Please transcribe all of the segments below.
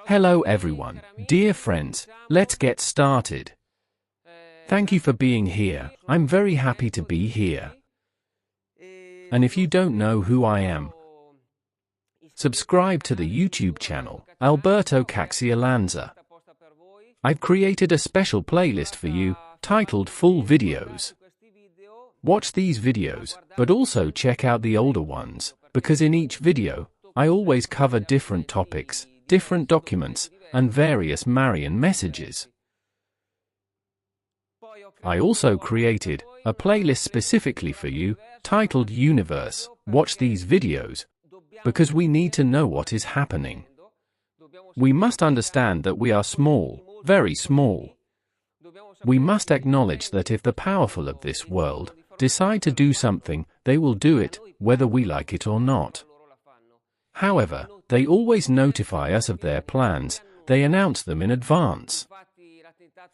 Hello everyone, dear friends, let's get started. Thank you for being here, I'm very happy to be here. And if you don't know who I am, subscribe to the YouTube channel, Alberto Caxialanza. I've created a special playlist for you, titled Full Videos. Watch these videos, but also check out the older ones, because in each video, I always cover different topics, different documents, and various Marian messages. I also created a playlist specifically for you, titled Universe. Watch these videos, because we need to know what is happening. We must understand that we are small, very small. We must acknowledge that if the powerful of this world decide to do something, they will do it, whether we like it or not. However, they always notify us of their plans, they announce them in advance.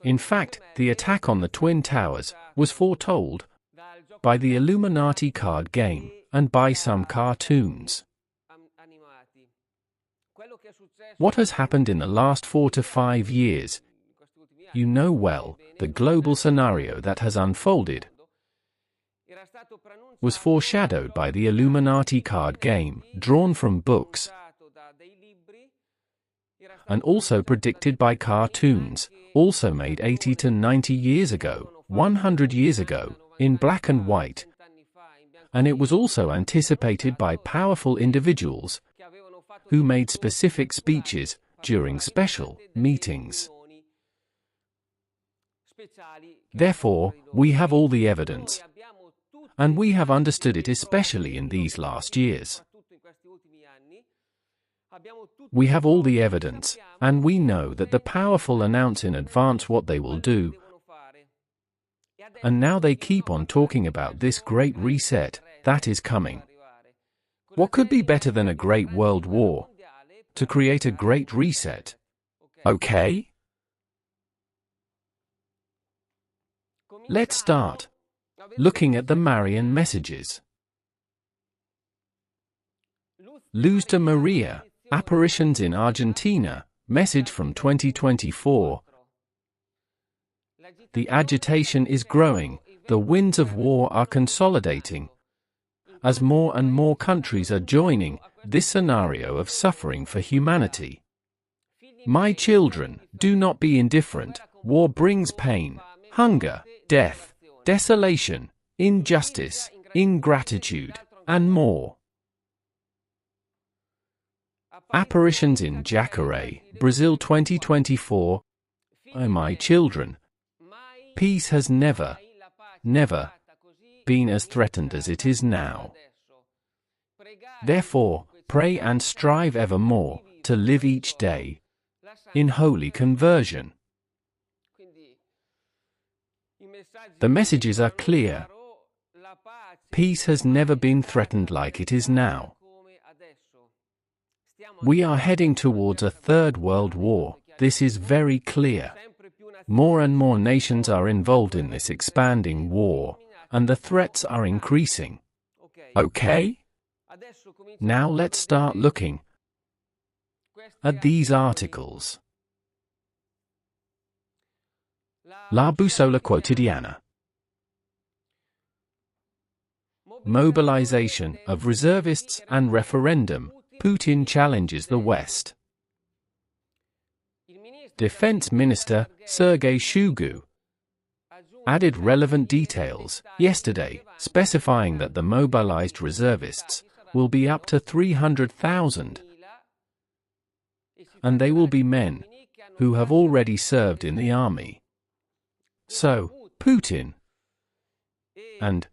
In fact, the attack on the Twin Towers was foretold by the Illuminati card game and by some cartoons. What has happened in the last 4 to 5 years? You know well, the global scenario that has unfolded was foreshadowed by the Illuminati card game, drawn from books, and also predicted by cartoons, also made 80 to 90 years ago, 100 years ago, in black and white. And it was also anticipated by powerful individuals who made specific speeches during special meetings. Therefore, we have all the evidence, and we have understood it especially in these last years. We have all the evidence, and we know that the powerful announce in advance what they will do. And now they keep on talking about this great reset that is coming. What could be better than a great world war to create a great reset? Okay? Let's start looking at the Marian messages. Luz de Maria, apparitions in Argentina, message from 2024. The agitation is growing, the winds of war are consolidating, as more and more countries are joining this scenario of suffering for humanity. My children, do not be indifferent, war brings pain, hunger, death, desolation, injustice, ingratitude, and more. Apparitions in Jacareí, Brazil 2024. Oh my children, peace has never been as threatened as it is now. Therefore, pray and strive evermore to live each day in holy conversion. The messages are clear. Peace has never been threatened like it is now. We are heading towards a third world war, this is very clear. More and more nations are involved in this expanding war, and the threats are increasing. Okay? Now let's start looking at these articles. La Bussola Quotidiana. Mobilization of reservists and referendum, Putin challenges the West. Defense Minister Sergei Shoigu added relevant details yesterday, specifying that the mobilized reservists will be up to 300,000, and they will be men who have already served in the army. So, Putin and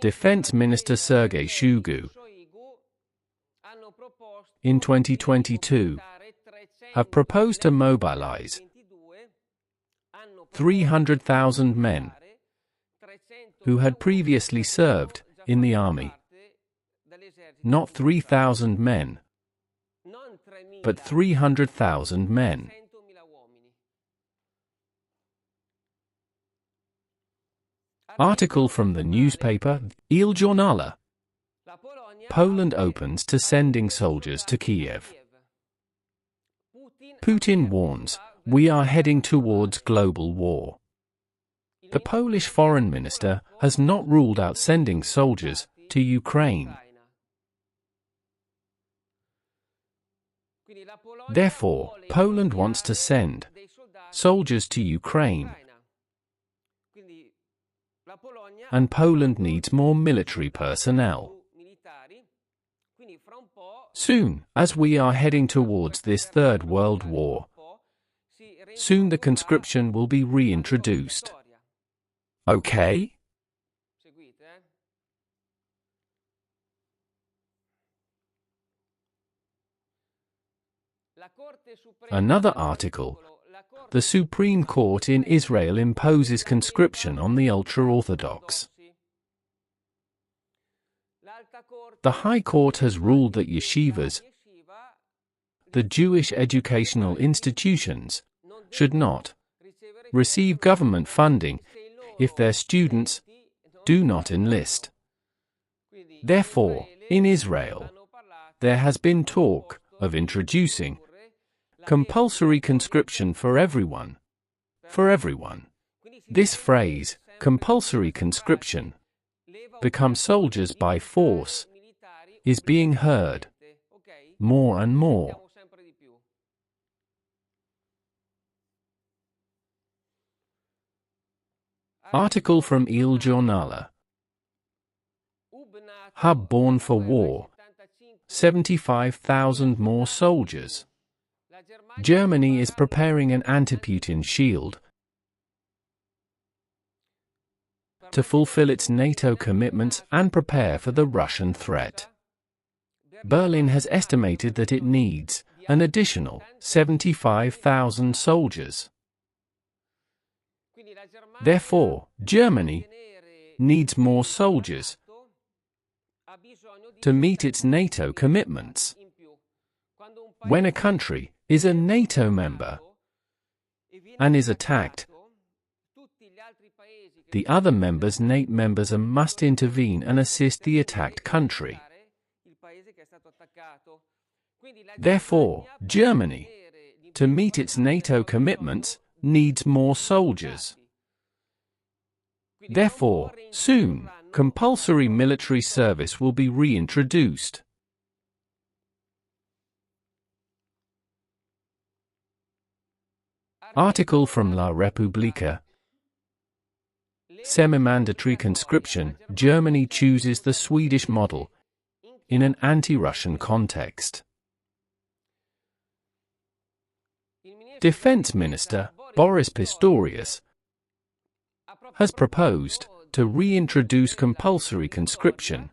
Defense Minister Sergei Shoigu in 2022 have proposed to mobilize 300,000 men who had previously served in the army. Not 3,000 men, but 300,000 men. Article from the newspaper Il Giornale. Poland opens to sending soldiers to Kiev. Putin warns, we are heading towards global war. The Polish foreign minister has not ruled out sending soldiers to Ukraine. Therefore, Poland wants to send soldiers to Ukraine. And Poland needs more military personnel. Soon, as we are heading towards this Third World War, soon the conscription will be reintroduced. Okay? Another article. The Supreme Court in Israel imposes conscription on the ultra-Orthodox. The High Court has ruled that yeshivas, the Jewish educational institutions, should not receive government funding if their students do not enlist. Therefore, in Israel, there has been talk of introducing compulsory conscription for everyone. For everyone. This phrase, compulsory conscription, become soldiers by force, is being heard more and more. Article from Il Giornale. Hub born for war. 75,000 more soldiers. Germany is preparing an anti-Putin shield to fulfill its NATO commitments and prepare for the Russian threat. Berlin has estimated that it needs an additional 75,000 soldiers. Therefore, Germany needs more soldiers to meet its NATO commitments. When a country is a NATO member and is attacked, the other NATO members must intervene and assist the attacked country. Therefore, Germany, to meet its NATO commitments, needs more soldiers. Therefore, soon, compulsory military service will be reintroduced. Article from La Repubblica. Semi-mandatory conscription, Germany chooses the Swedish model in an anti-Russian context. Defense Minister Boris Pistorius has proposed to reintroduce compulsory conscription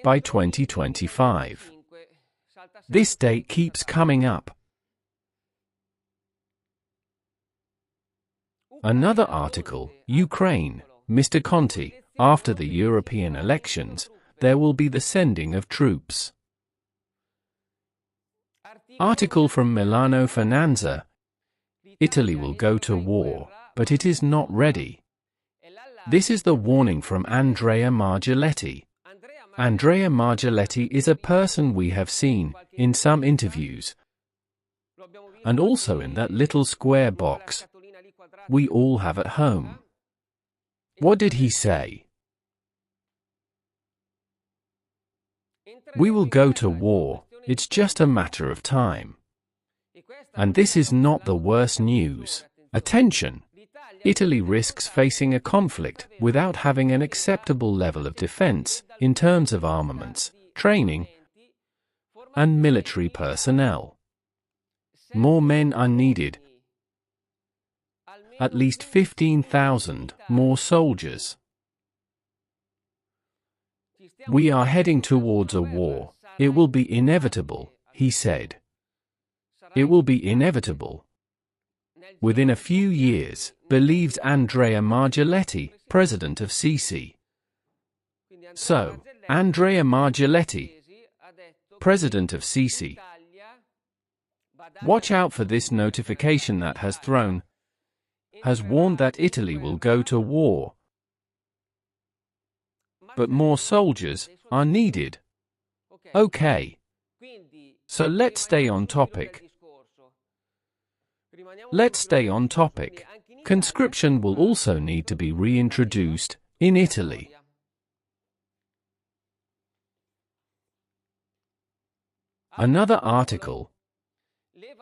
by 2025. This date keeps coming up. Another article, Ukraine, Mr. Conte, after the European elections, there will be the sending of troops. Article from Milano Finanza. Italy will go to war, but it is not ready. This is the warning from Andrea Margiletti. Andrea Margiletti is a person we have seen in some interviews, and also in that little square box we all have at home. What did he say? We will go to war, it's just a matter of time. And this is not the worst news. Attention! Italy risks facing a conflict without having an acceptable level of defense in terms of armaments, training, and military personnel. More men are needed. At least 15,000 more soldiers. We are heading towards a war. It will be inevitable, he said. It will be inevitable. Within a few years, believes Andrea Margiletti, president of Sisi. So, Andrea Margiletti, president of Sisi. Watch out for this notification that has warned that Italy will go to war. But more soldiers are needed. Okay. So let's stay on topic. let's stay on topic. Conscription will also need to be reintroduced in Italy. Another article,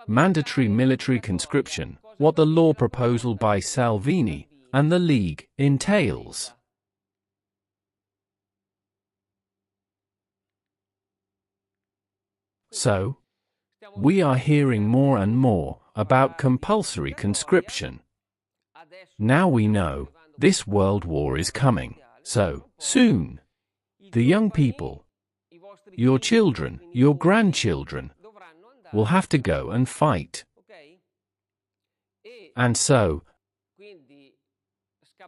mandatory military conscription, what the law proposal by Salvini and the League entails. So, we are hearing more and more about compulsory conscription. Now we know this world war is coming, so soon. The young people, your children, your grandchildren, will have to go and fight. And so,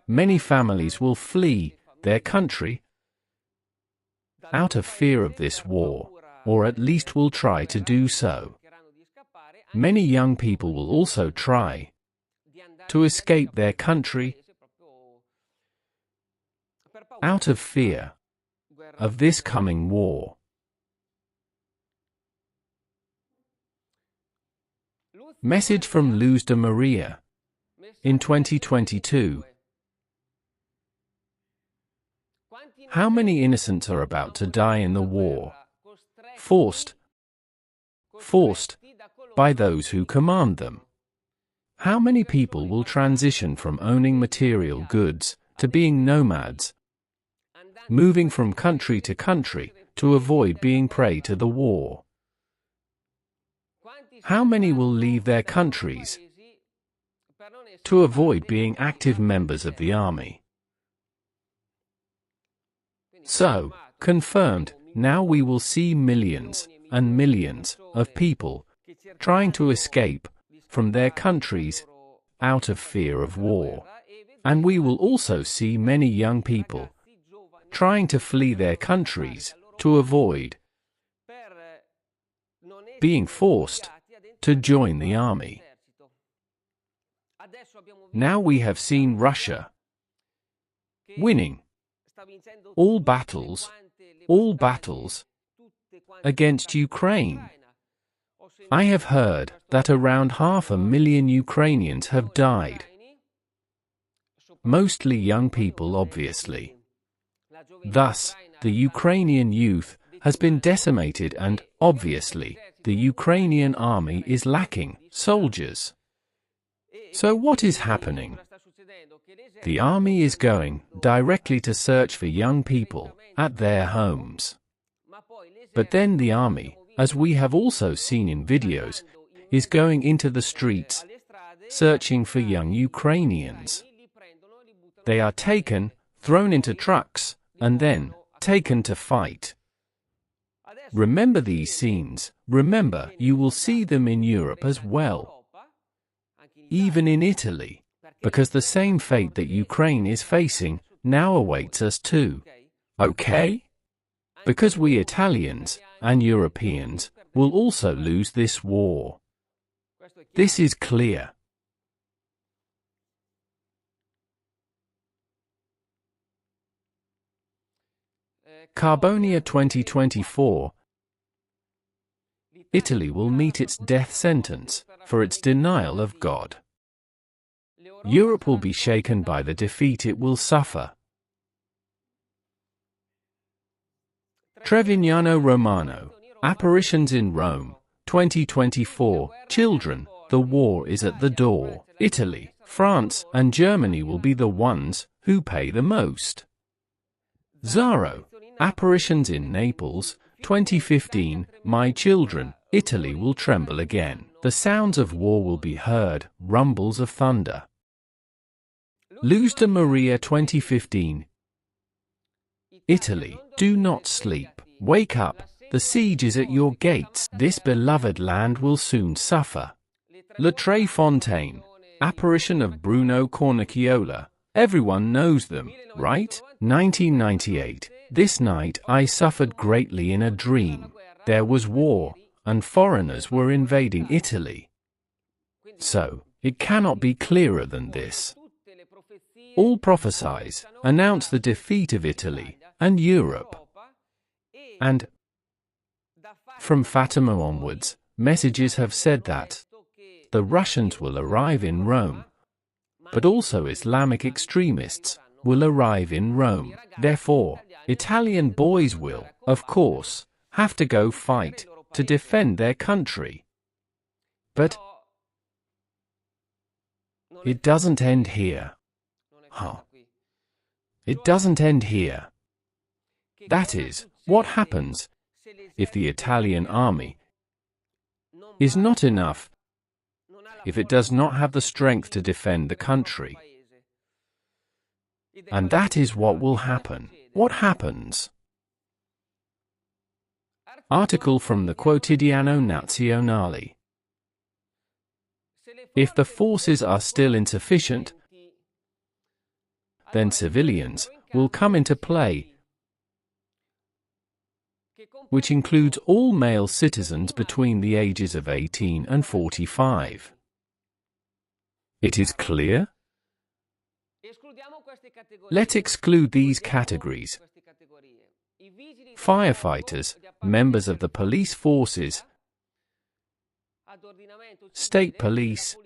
many families will flee their country out of fear of this war, or at least will try to do so. Many young people will also try to escape their country out of fear of this coming war. Message from Luz de Maria in 2022. How many innocents are about to die in the war? Forced by those who command them. How many people will transition from owning material goods to being nomads, moving from country to country to avoid being prey to the war? How many will leave their countries to avoid being active members of the army? So, confirmed, now we will see millions and millions of people trying to escape from their countries out of fear of war. And we will also see many young people trying to flee their countries to avoid being forced to join the army. Now we have seen Russia winning all battles against Ukraine. I have heard that around 500,000 Ukrainians have died. Mostly young people, obviously. Thus, the Ukrainian youth has been decimated and, obviously, the Ukrainian army is lacking soldiers. So what is happening? The army is going directly to search for young people at their homes. But then the army, as we have also seen in videos, is going into the streets, searching for young Ukrainians. They are taken, thrown into trucks, and then taken to fight. Remember these scenes. Remember, you will see them in Europe as well, even in Italy, because the same fate that Ukraine is facing now awaits us too. Okay? Because we Italians and Europeans will also lose this war. This is clear. Carbonia 2024. Italy will meet its death sentence for its denial of God. Europe will be shaken by the defeat it will suffer. Trevignano Romano, Apparitions in Rome, 2024. Children, the war is at the door. Italy, France, and Germany will be the ones who pay the most. Zaro, Apparitions in Naples, 2015. My children, Italy will tremble again. The sounds of war will be heard, rumbles of thunder. Luz de Maria 2015. Italy, do not sleep. Wake up, the siege is at your gates. This beloved land will soon suffer. Le Tre Fontaine, Apparition of Bruno Cornacchiola. Everyone knows them, right? 1998. This night I suffered greatly in a dream. There was war, and foreigners were invading Italy. So, it cannot be clearer than this. All prophesies announce the defeat of Italy and Europe. And from Fatima onwards, messages have said that the Russians will arrive in Rome. But also Islamic extremists will arrive in Rome. Therefore, Italian boys will, of course, have to go fight to defend their country. But it doesn't end here. It doesn't end here. That is, what happens if the Italian army is not enough, if it does not have the strength to defend the country. And that is what will happen. What happens? Article from the Quotidiano Nazionale. If the forces are still insufficient, then civilians will come into play, which includes all male citizens between the ages of 18 and 45. It is clear? Let's exclude these categories: firefighters, members of the police forces, state police,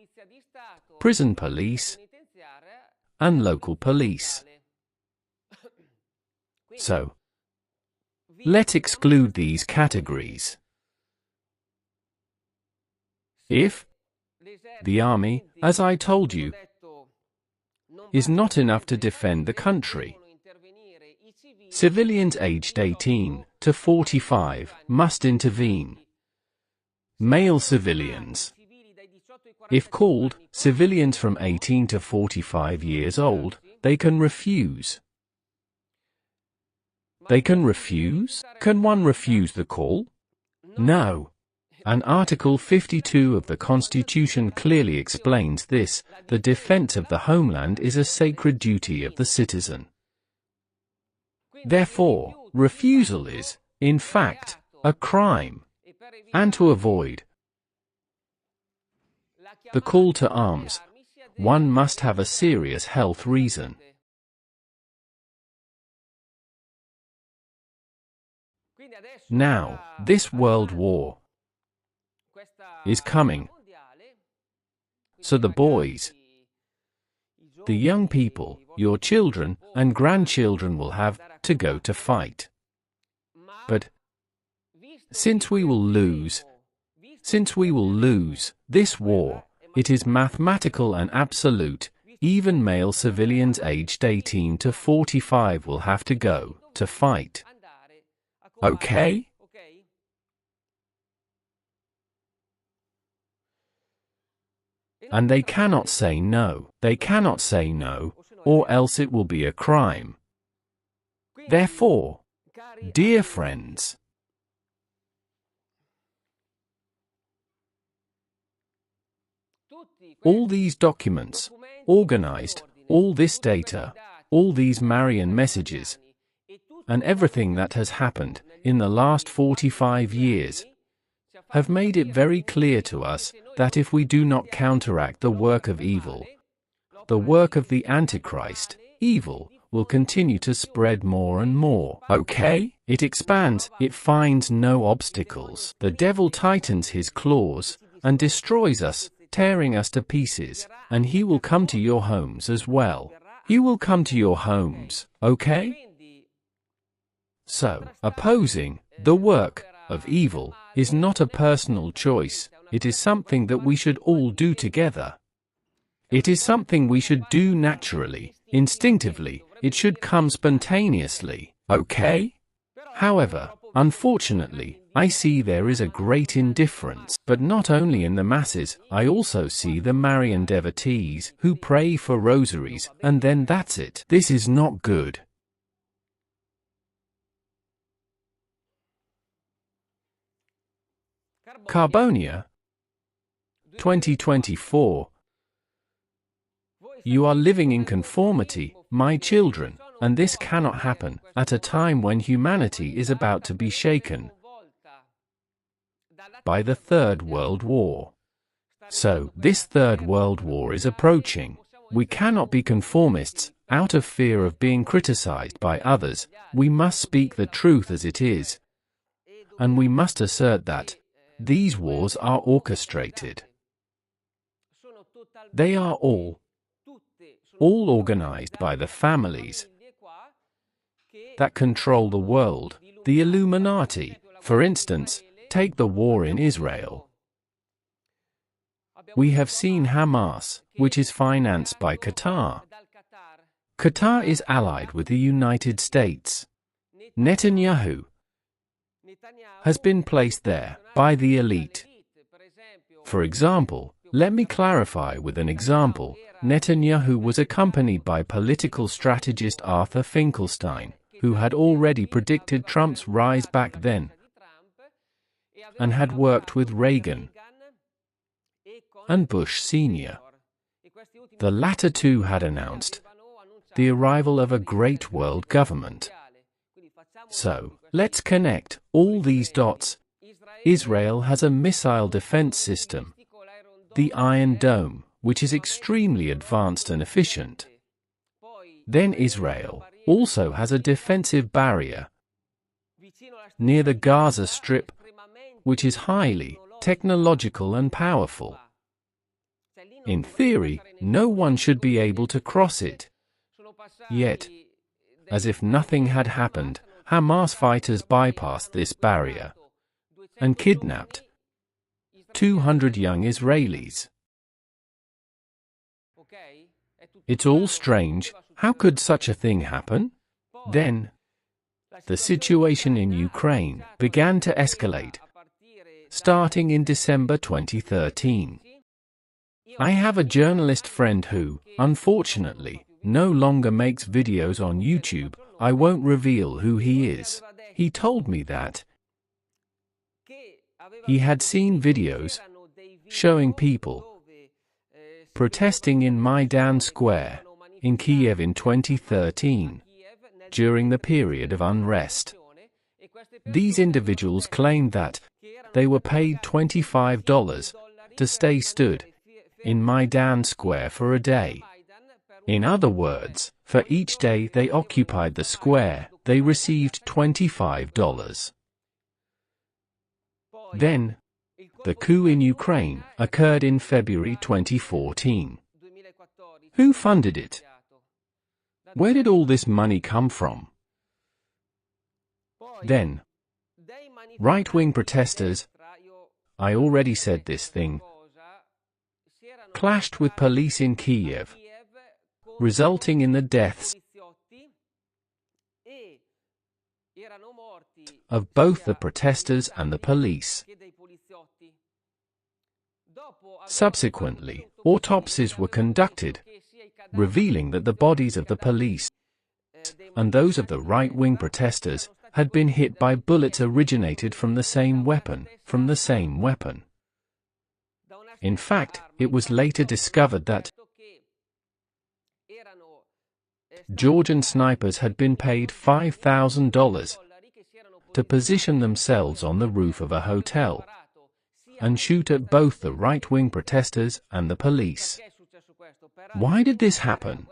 prison police, and local police. So, let's exclude these categories. If the army, as I told you, is not enough to defend the country, civilians aged 18 to 45 must intervene. Male civilians, if called civilians from 18 to 45 years old, they can refuse. They can refuse? Can one refuse the call? No. And Article 52 of the Constitution clearly explains this: the defense of the homeland is a sacred duty of the citizen. Therefore, refusal is, in fact, a crime. And to avoid the call to arms, one must have a serious health reason. Now, this world war is coming. So the boys, the young people, your children and grandchildren will have to go to fight. But since we will lose this war, it is mathematical and absolute. Even male civilians aged 18 to 45 will have to go to fight. Okay? And they cannot say no. They cannot say no, or else it will be a crime. Therefore, dear friends, all these documents, organized, all this data, all these Marian messages, and everything that has happened in the last 45 years, have made it very clear to us that if we do not counteract the work of evil, the work of the Antichrist, evil will continue to spread more and more. Okay? It expands, it finds no obstacles. The devil tightens his claws and destroys us, tearing us to pieces, and he will come to your homes as well. He will come to your homes, okay? So, opposing the work of evil is not a personal choice, it is something that we should all do together. It is something we should do naturally, instinctively, it should come spontaneously, okay? However, unfortunately, I see there is a great indifference, but not only in the masses, I also see the Marian devotees who pray for rosaries, and then that's it. This is not good. Carbonia, 2024. You are living in conformity, my children, and this cannot happen at a time when humanity is about to be shaken by the Third World War. So, this Third World War is approaching. We cannot be conformists, out of fear of being criticized by others. We must speak the truth as it is. And we must assert that these wars are orchestrated. They are all organized by the families that control the world, the Illuminati. For instance, take the war in Israel. We have seen Hamas, which is financed by Qatar. Qatar is allied with the United States. Netanyahu has been placed there by the elite. For example, let me clarify with an example. Netanyahu was accompanied by political strategist Arthur Finkelstein, who had already predicted Trump's rise back then, and had worked with Reagan and Bush Sr. The latter two had announced the arrival of a great world government. So, let's connect all these dots. Israel has a missile defense system, the Iron Dome, which is extremely advanced and efficient. Then Israel also has a defensive barrier near the Gaza Strip, which is highly technological and powerful. In theory, no one should be able to cross it. Yet, as if nothing had happened, Hamas fighters bypassed this barrier and kidnapped 200 young Israelis. It's all strange. How could such a thing happen? Then, the situation in Ukraine began to escalate, starting in December 2013. I have a journalist friend who, unfortunately, no longer makes videos on YouTube. I won't reveal who he is. He told me that he had seen videos showing people protesting in Maidan Square in Kiev in 2013, during the period of unrest. These individuals claimed that they were paid $25 to stay stood in Maidan Square for a day. In other words, for each day they occupied the square, they received $25. Then, the coup in Ukraine occurred in February 2014. Who funded it? Where did all this money come from? Then, right-wing protesters, I already said this thing, clashed with police in Kiev, resulting in the deaths of both the protesters and the police. Subsequently, autopsies were conducted, revealing that the bodies of the police and those of the right-wing protesters had been hit by bullets originated from the same weapon, In fact, it was later discovered that Georgian snipers had been paid $5,000 to position themselves on the roof of a hotel and shoot at both the right-wing protesters and the police. Why did this happen?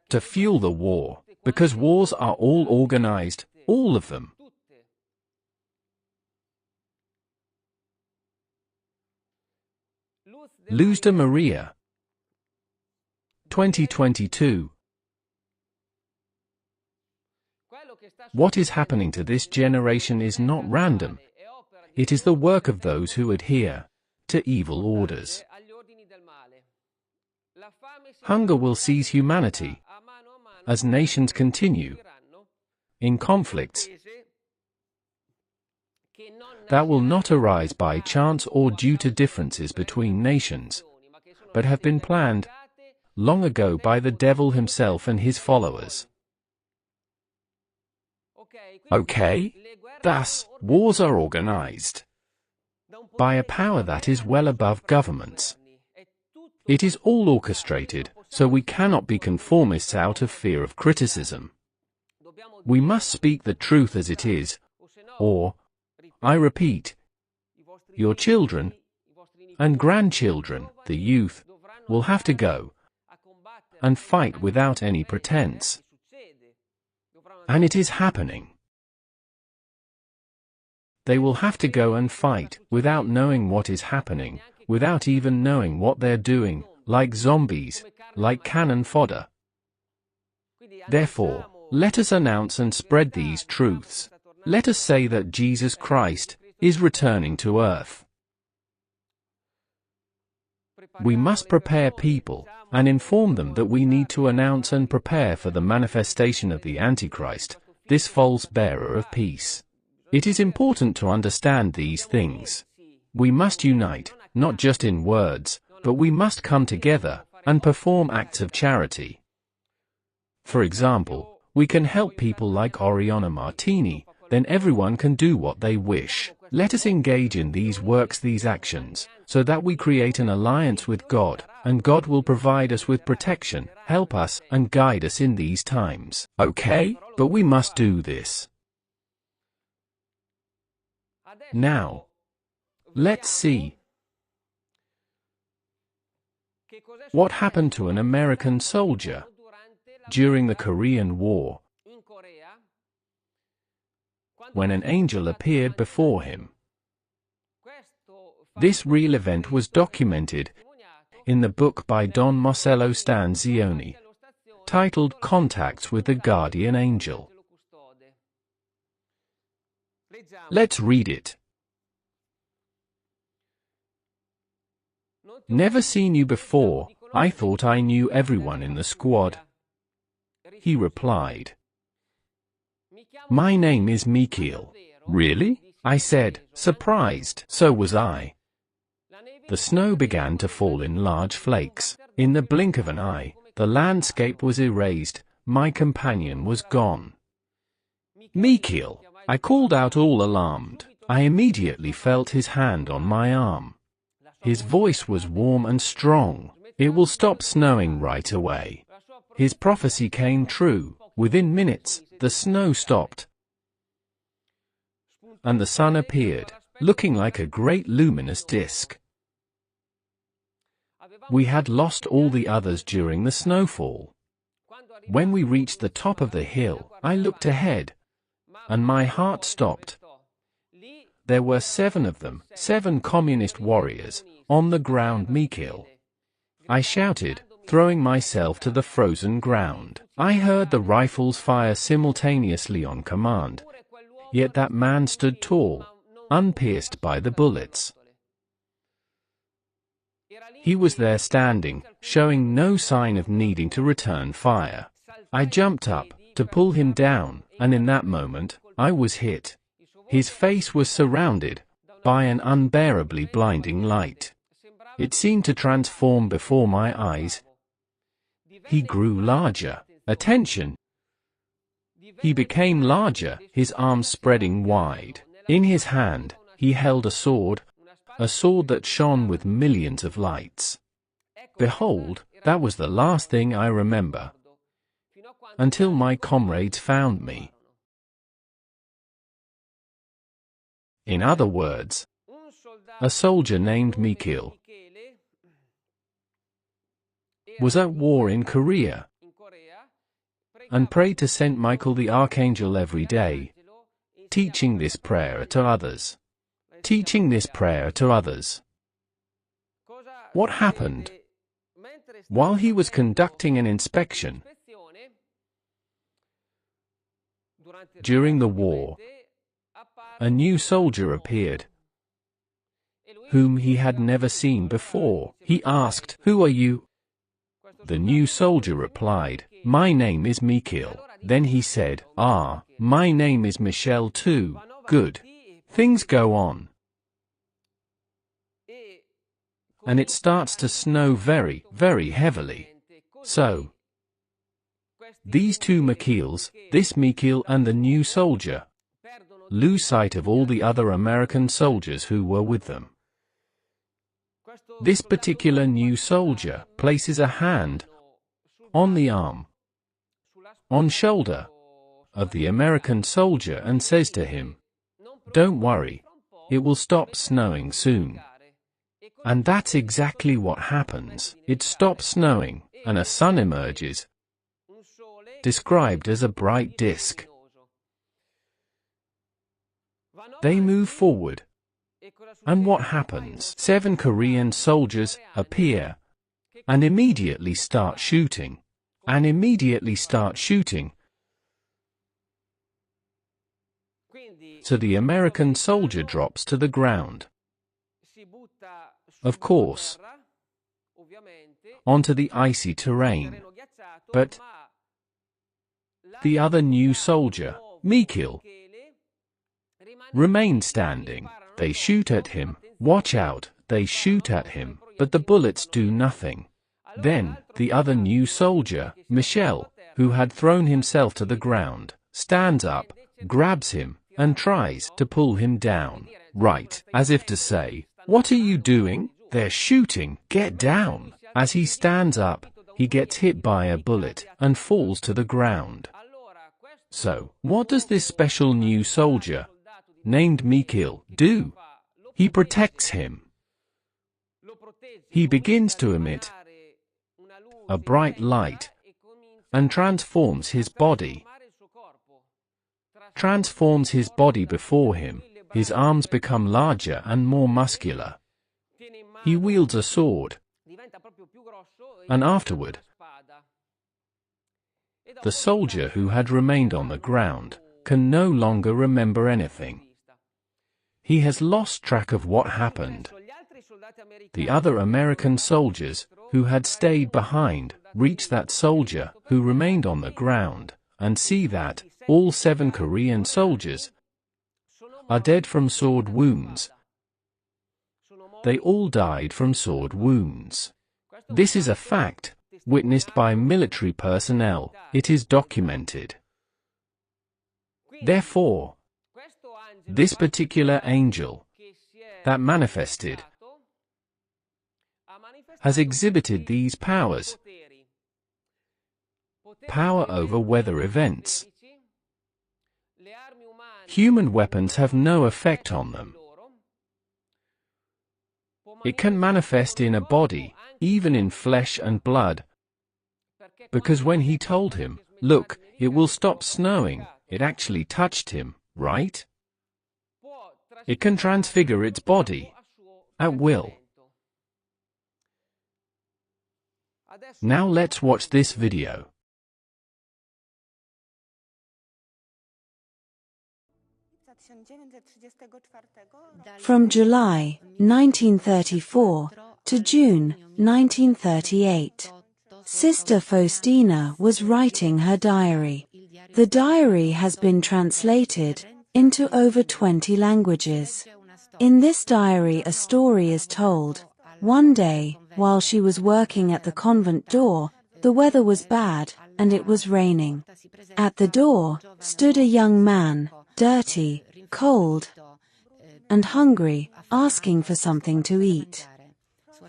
To fuel the war, because wars are all organized, all of them. Luz de Maria, 2022. What is happening to this generation is not random. It is the work of those who adhere to evil orders. Hunger will seize humanity as nations continue in conflicts that will not arise by chance or due to differences between nations, but have been planned long ago by the devil himself and his followers. Okay? Thus, wars are organized by a power that is well above governments. It is all orchestrated, so we cannot be conformists out of fear of criticism. We must speak the truth as it is, or, I repeat, your children and grandchildren, the youth, will have to go and fight without any pretense. And it is happening. They will have to go and fight without knowing what is happening, without even knowing what they're doing, like zombies, like cannon fodder. Therefore, let us announce and spread these truths. Let us say that Jesus Christ is returning to earth. We must prepare people and inform them that we need to announce and prepare for the manifestation of the Antichrist, this false bearer of peace. It is important to understand these things. We must unite, not just in words, but we must come together and perform acts of charity. For example, we can help people like Oriana Martini, then everyone can do what they wish. Let us engage in these works, these actions, so that we create an alliance with God, and God will provide us with protection, help us, and guide us in these times. Okay? But we must do this. Now, let's see what happened to an American soldier during the Korean War when an angel appeared before him. This real event was documented in the book by Don Marcello Stanzioni, titled Contacts with the Guardian Angel. Let's read it. Never seen you before, I thought I knew everyone in the squad. He replied. My name is Mikhail. Really? I said, surprised. So was I. The snow began to fall in large flakes. In the blink of an eye, the landscape was erased. My companion was gone. Mikhail, I called out, all alarmed. I immediately felt his hand on my arm. His voice was warm and strong. It will stop snowing right away. His prophecy came true. Within minutes, the snow stopped, and the sun appeared, looking like a great luminous disk. We had lost all the others during the snowfall. When we reached the top of the hill, I looked ahead, and my heart stopped. There were 7 of them, 7 communist warriors, on the ground. Mikhail, I shouted, throwing myself to the frozen ground. I heard the rifles fire simultaneously on command. Yet that man stood tall, unpierced by the bullets. He was there standing, showing no sign of needing to return fire. I jumped up to pull him down, and in that moment, I was hit. His face was surrounded by an unbearably blinding light. It seemed to transform before my eyes. He grew larger. Attention! He became larger, his arms spreading wide. In his hand, he held a sword that shone with millions of lights. Behold, that was the last thing I remember, until my comrades found me. In other words, a soldier named Mikhail was at war in Korea and prayed to Saint Michael the Archangel every day, teaching this prayer to others. What happened? While he was conducting an inspection during the war, a new soldier appeared, whom he had never seen before. He asked, "Who are you?" The new soldier replied, "My name is Mikhail." Then he said, "Ah, my name is Michel too. Good. Things go on. And it starts to snow very, very heavily. So, these 2 Mikhails, this Mikhail and the new soldier, lose sight of all the other American soldiers who were with them. This particular new soldier places a hand on the arm, on shoulder, of the American soldier and says to him, "Don't worry, it will stop snowing soon." And that's exactly what happens. It stops snowing, and a sun emerges, described as a bright disk. They move forward. And what happens? 7 Korean soldiers appear and immediately start shooting. So the American soldier drops to the ground. Of course, onto the icy terrain. But the other new soldier, Mikhail, remained standing. They shoot at him. Watch out, they shoot at him, but the bullets do nothing. Then, the other new soldier, Michel, who had thrown himself to the ground, stands up, grabs him, and tries to pull him down. Right, as if to say, "What are you doing? They're shooting, get down." As he stands up, he gets hit by a bullet and falls to the ground. So, what does this special new soldier, named Mikhail, do? He protects him. He begins to emit a bright light and transforms his body. Before him. His arms become larger and more muscular. He wields a sword. And afterward, the soldier who had remained on the ground can no longer remember anything. He has lost track of what happened. The other American soldiers, who had stayed behind, reach that soldier who remained on the ground, and see that all 7 Korean soldiers are dead from sword wounds. They all died from sword wounds. This is a fact, witnessed by military personnel. It is documented. Therefore, this particular angel that manifested has exhibited these powers. Power over weather events. Human weapons have no effect on them. It can manifest in a body, even in flesh and blood. Because when he told him, "Look, it will stop snowing," it actually touched him, right? It can transfigure its body at will. Now let's watch this video. From July 1934 to June 1938, Sister Faustina was writing her diary. The diary has been translated into over 20 languages. In this diary, a story is told. One day, while she was working at the convent door, the weather was bad, and it was raining. At the door stood a young man, dirty, cold, and hungry, asking for something to eat.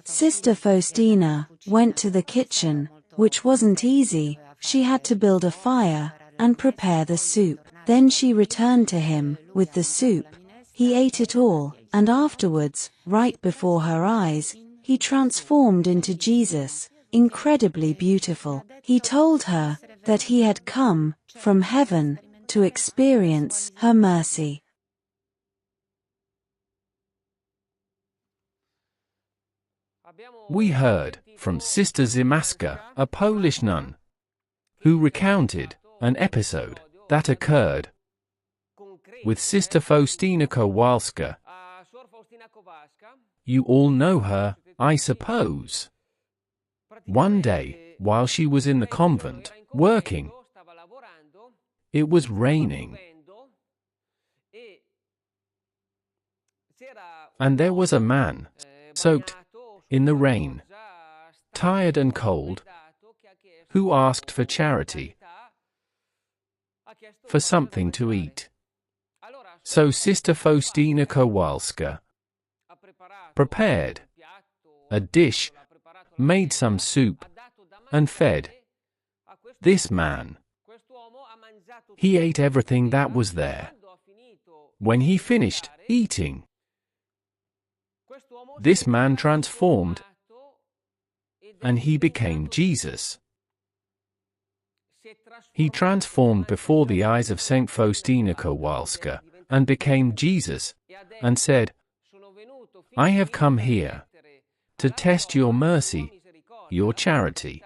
Sister Faustina went to the kitchen, which wasn't easy. She had to build a fire and prepare the soup. Then she returned to him with the soup. He ate it all, and afterwards, right before her eyes, he transformed into Jesus, incredibly beautiful. He told her that he had come from heaven to experience her mercy. We heard from Sister Zimaska, a Polish nun, who recounted an episode that occurred with Sister Faustina Kowalska. You all know her, I suppose. One day, while she was in the convent, working, it was raining. And there was a man, soaked in the rain, tired and cold, who asked for charity, for something to eat. So Sister Faustina Kowalska prepared a dish, made some soup, and fed this man. He ate everything that was there. When he finished eating, this man transformed, and he became Jesus. He transformed before the eyes of Saint Faustina Kowalska, and became Jesus, and said, "I have come here to test your mercy your charity.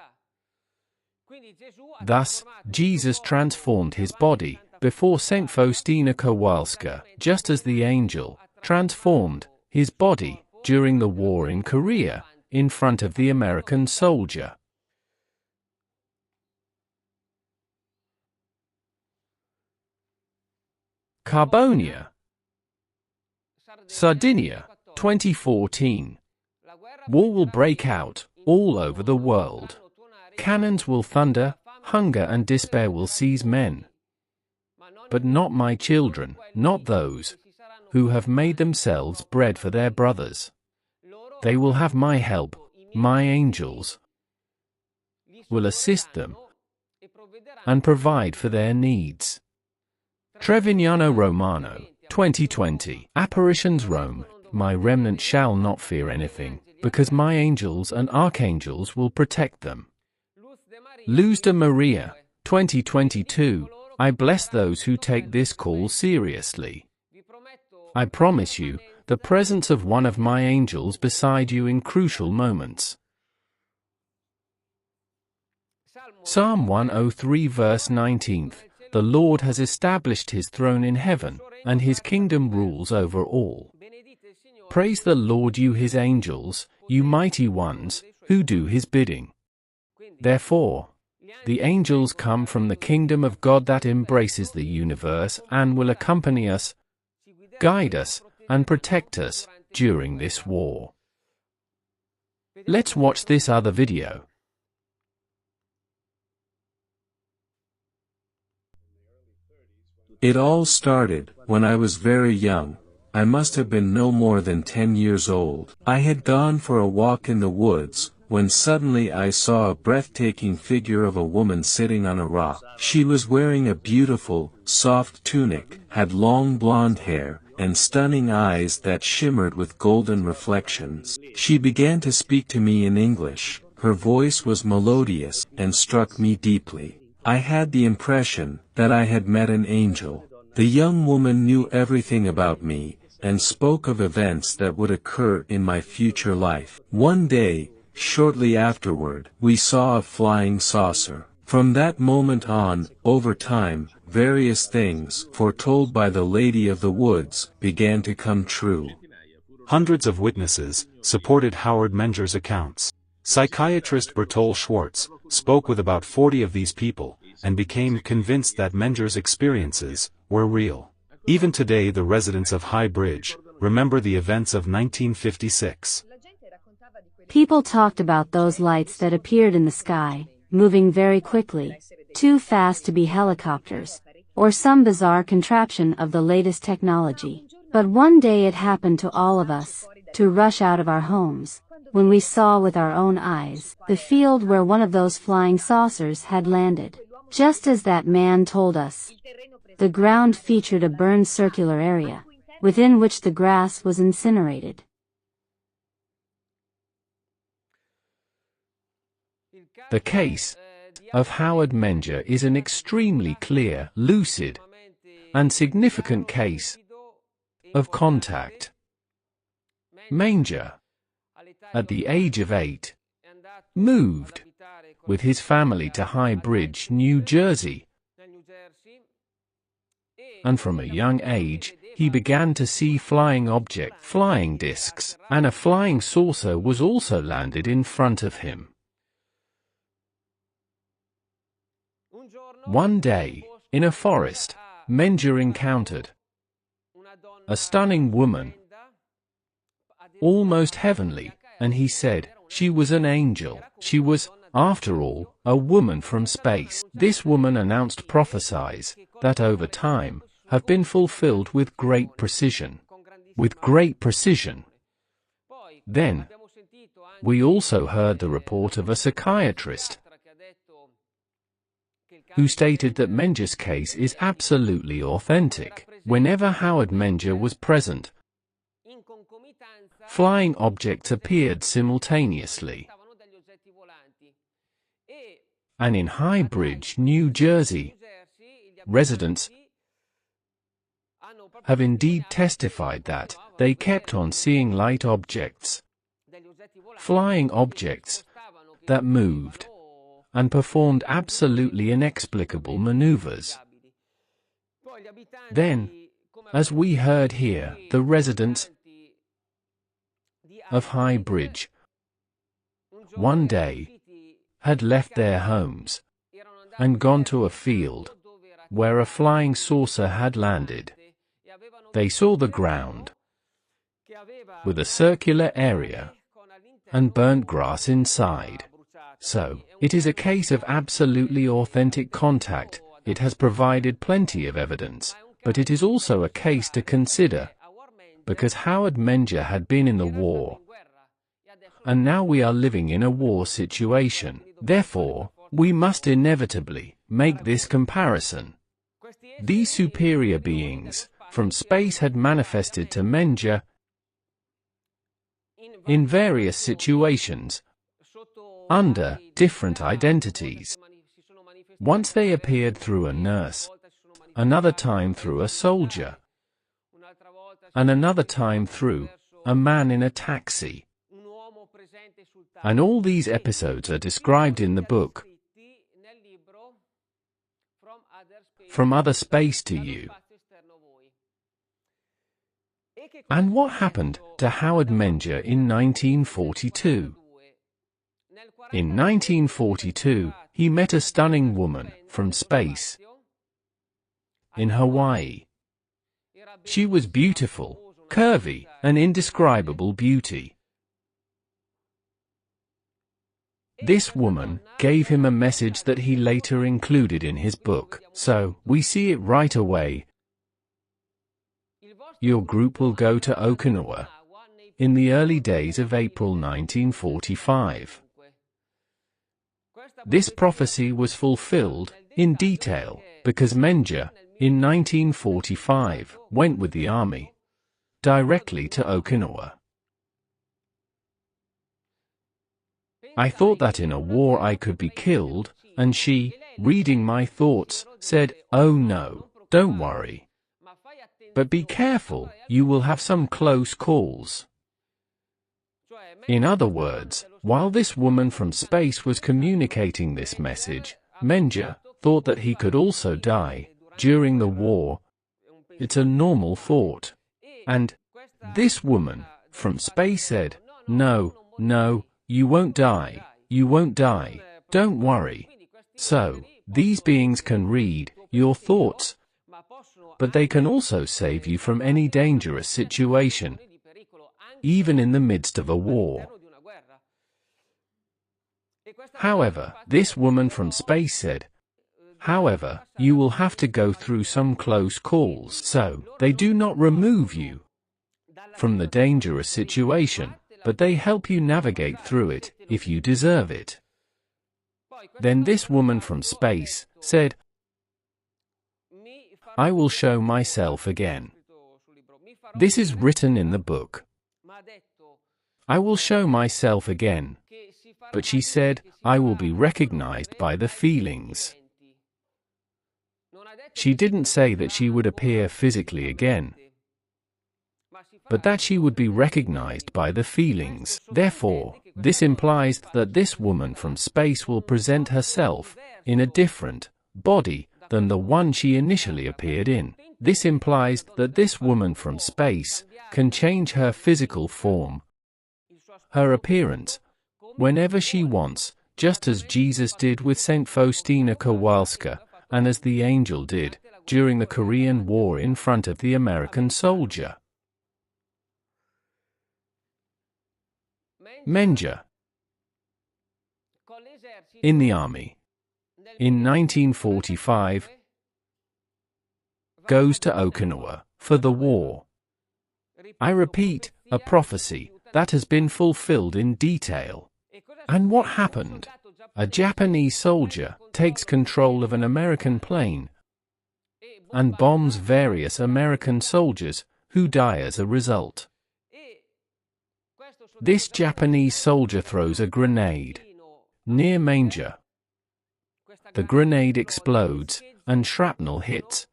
Thus, Jesus transformed his body before Saint Faustina Kowalska, just as the angel transformed his body during the war in Korea in front of the American soldier. Carbonia, Sardinia, 2014. War will break out all over the world. Cannons will thunder, hunger and despair will seize men. But not my children, not those who have made themselves bread for their brothers. They will have my help, my angels will assist them and provide for their needs. Trevignano Romano, 2020. Apparitions Rome, my remnant shall not fear anything, because my angels and archangels will protect them. Luz de Maria, 2022. I bless those who take this call seriously. I promise you the presence of one of my angels beside you in crucial moments. Psalm 103 verse 19. The Lord has established his throne in heaven, and his kingdom rules over all. Praise the Lord, you his angels, you mighty ones, who do his bidding. Therefore, the angels come from the kingdom of God that embraces the universe and will accompany us, guide us, and protect us during this war. Let's watch this other video. It all started when I was very young. I must have been no more than 10 years old. I had gone for a walk in the woods, when suddenly I saw a breathtaking figure of a woman sitting on a rock. She was wearing a beautiful, soft tunic, had long blonde hair, and stunning eyes that shimmered with golden reflections. She began to speak to me in English. Her voice was melodious and struck me deeply. I had the impression that I had met an angel. The young woman knew everything about me, and spoke of events that would occur in my future life. One day, shortly afterward, we saw a flying saucer. From that moment on, over time, various things, foretold by the Lady of the Woods, began to come true. Hundreds of witnesses supported Howard Menger's accounts. Psychiatrist Bertol Schwartz spoke with about 40 of these people, and became convinced that Menger's experiences were real. Even today the residents of High Bridge remember the events of 1956. People talked about those lights that appeared in the sky, moving very quickly, too fast to be helicopters, or some bizarre contraption of the latest technology. But one day it happened to all of us, to rush out of our homes, when we saw with our own eyes the field where one of those flying saucers had landed. Just as that man told us, the ground featured a burned circular area, within which the grass was incinerated. The case of Howard Menger is an extremely clear, lucid, and significant case of contact. Menger, at the age of 8, moved with his family to High Bridge, New Jersey, and from a young age, he began to see flying discs, and a flying saucer was also landed in front of him. One day, in a forest, Menger encountered a stunning woman, almost heavenly, and he said she was an angel. She was, after all, a woman from space. This woman announced prophecies that over time have been fulfilled with great precision. Then, we also heard the report of a psychiatrist who stated that Menger's case is absolutely authentic. Whenever Howard Menger was present, flying objects appeared simultaneously. And in High Bridge, New Jersey, residents have indeed testified that they kept on seeing light objects, flying objects, that moved and performed absolutely inexplicable maneuvers. Then, as we heard here, the residents of High Bridge one day had left their homes and gone to a field where a flying saucer had landed. They saw the ground with a circular area and burnt grass inside. So, it is a case of absolutely authentic contact. It has provided plenty of evidence, but it is also a case to consider, because Howard Menger had been in the war, and now we are living in a war situation. Therefore, we must inevitably make this comparison. These superior beings from space had manifested to Menger in various situations, under different identities. Once they appeared through a nurse, another time through a soldier, and another time through a man in a taxi. And all these episodes are described in the book, From Other Space to You. And what happened to Howard Menger in 1942? In 1942, he met a stunning woman from space in Hawaii. She was beautiful, curvy, an indescribable beauty. This woman gave him a message that he later included in his book, so we see it right away. Your group will go to Okinawa in the early days of April 1945. This prophecy was fulfilled in detail because Menger, in 1945, went with the army directly to Okinawa. I thought that in a war I could be killed, and she, reading my thoughts, said, "Oh no, don't worry. But be careful, you will have some close calls." In other words, while this woman from space was communicating this message, Menger thought that he could also die during the war. It's a normal thought. And this woman from space said, "No, no, you won't die. You won't die. Don't worry." So, these beings can read your thoughts, but they can also save you from any dangerous situation, even in the midst of a war. However, this woman from space said, "However, you will have to go through some close calls, so they do not remove you from the dangerous situation, but they help you navigate through it, if you deserve it." Then this woman from space said, "I will show myself again." This is written in the book. "I will show myself again." But she said, "I will be recognized by the feelings." She didn't say that she would appear physically again, but that she would be recognized by the feelings. Therefore, this implies that this woman from space will present herself in a different body than the one she initially appeared in. This implies that this woman from space can change her physical form, her appearance, whenever she wants, just as Jesus did with Saint Faustina Kowalska, and as the angel did during the Korean War in front of the American soldier. Menger, in the army, in 1945, goes to Okinawa for the war. I repeat, a prophecy that has been fulfilled in detail. And what happened? A Japanese soldier takes control of an American plane and bombs various American soldiers who die as a result. This Japanese soldier throws a grenade near Menger. The grenade explodes and shrapnel hits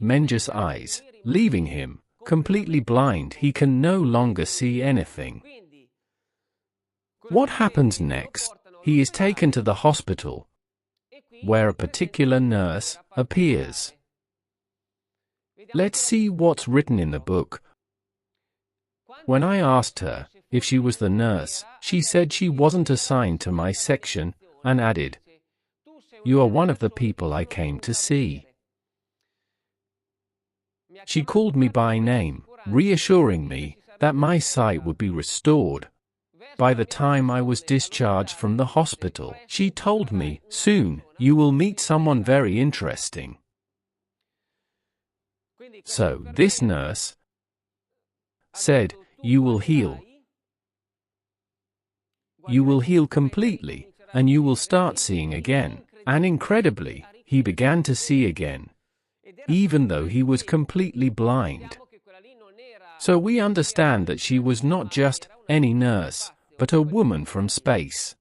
Menger's eyes, leaving him completely blind. He can no longer see anything. What happens next? He is taken to the hospital, where a particular nurse appears. Let's see what's written in the book. When I asked her if she was the nurse, she said she wasn't assigned to my section, and added, "You are one of the people I came to see." She called me by name, reassuring me that my sight would be restored by the time I was discharged from the hospital. She told me, "Soon, you will meet someone very interesting." So, this nurse said, "You will heal. You will heal completely, and you will start seeing again." And incredibly, he began to see again, even though he was completely blind. So we understand that she was not just any nurse, but a woman from space.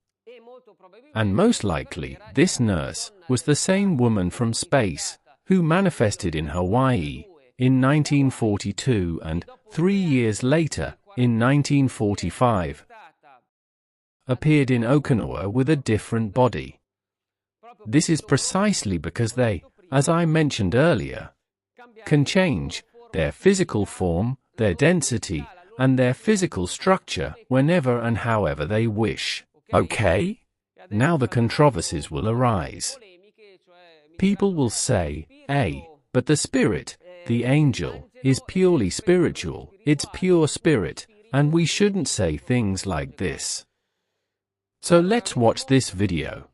And most likely, this nurse was the same woman from space who manifested in Hawaii in 1942 and 3 years later, in 1945, appeared in Okinawa with a different body. This is precisely because they, as I mentioned earlier, can change their physical form, their density, and their physical structure whenever and however they wish. Okay? Now the controversies will arise. People will say, but the spirit, the angel, is purely spiritual, it's pure spirit, and we shouldn't say things like this. So let's watch this video.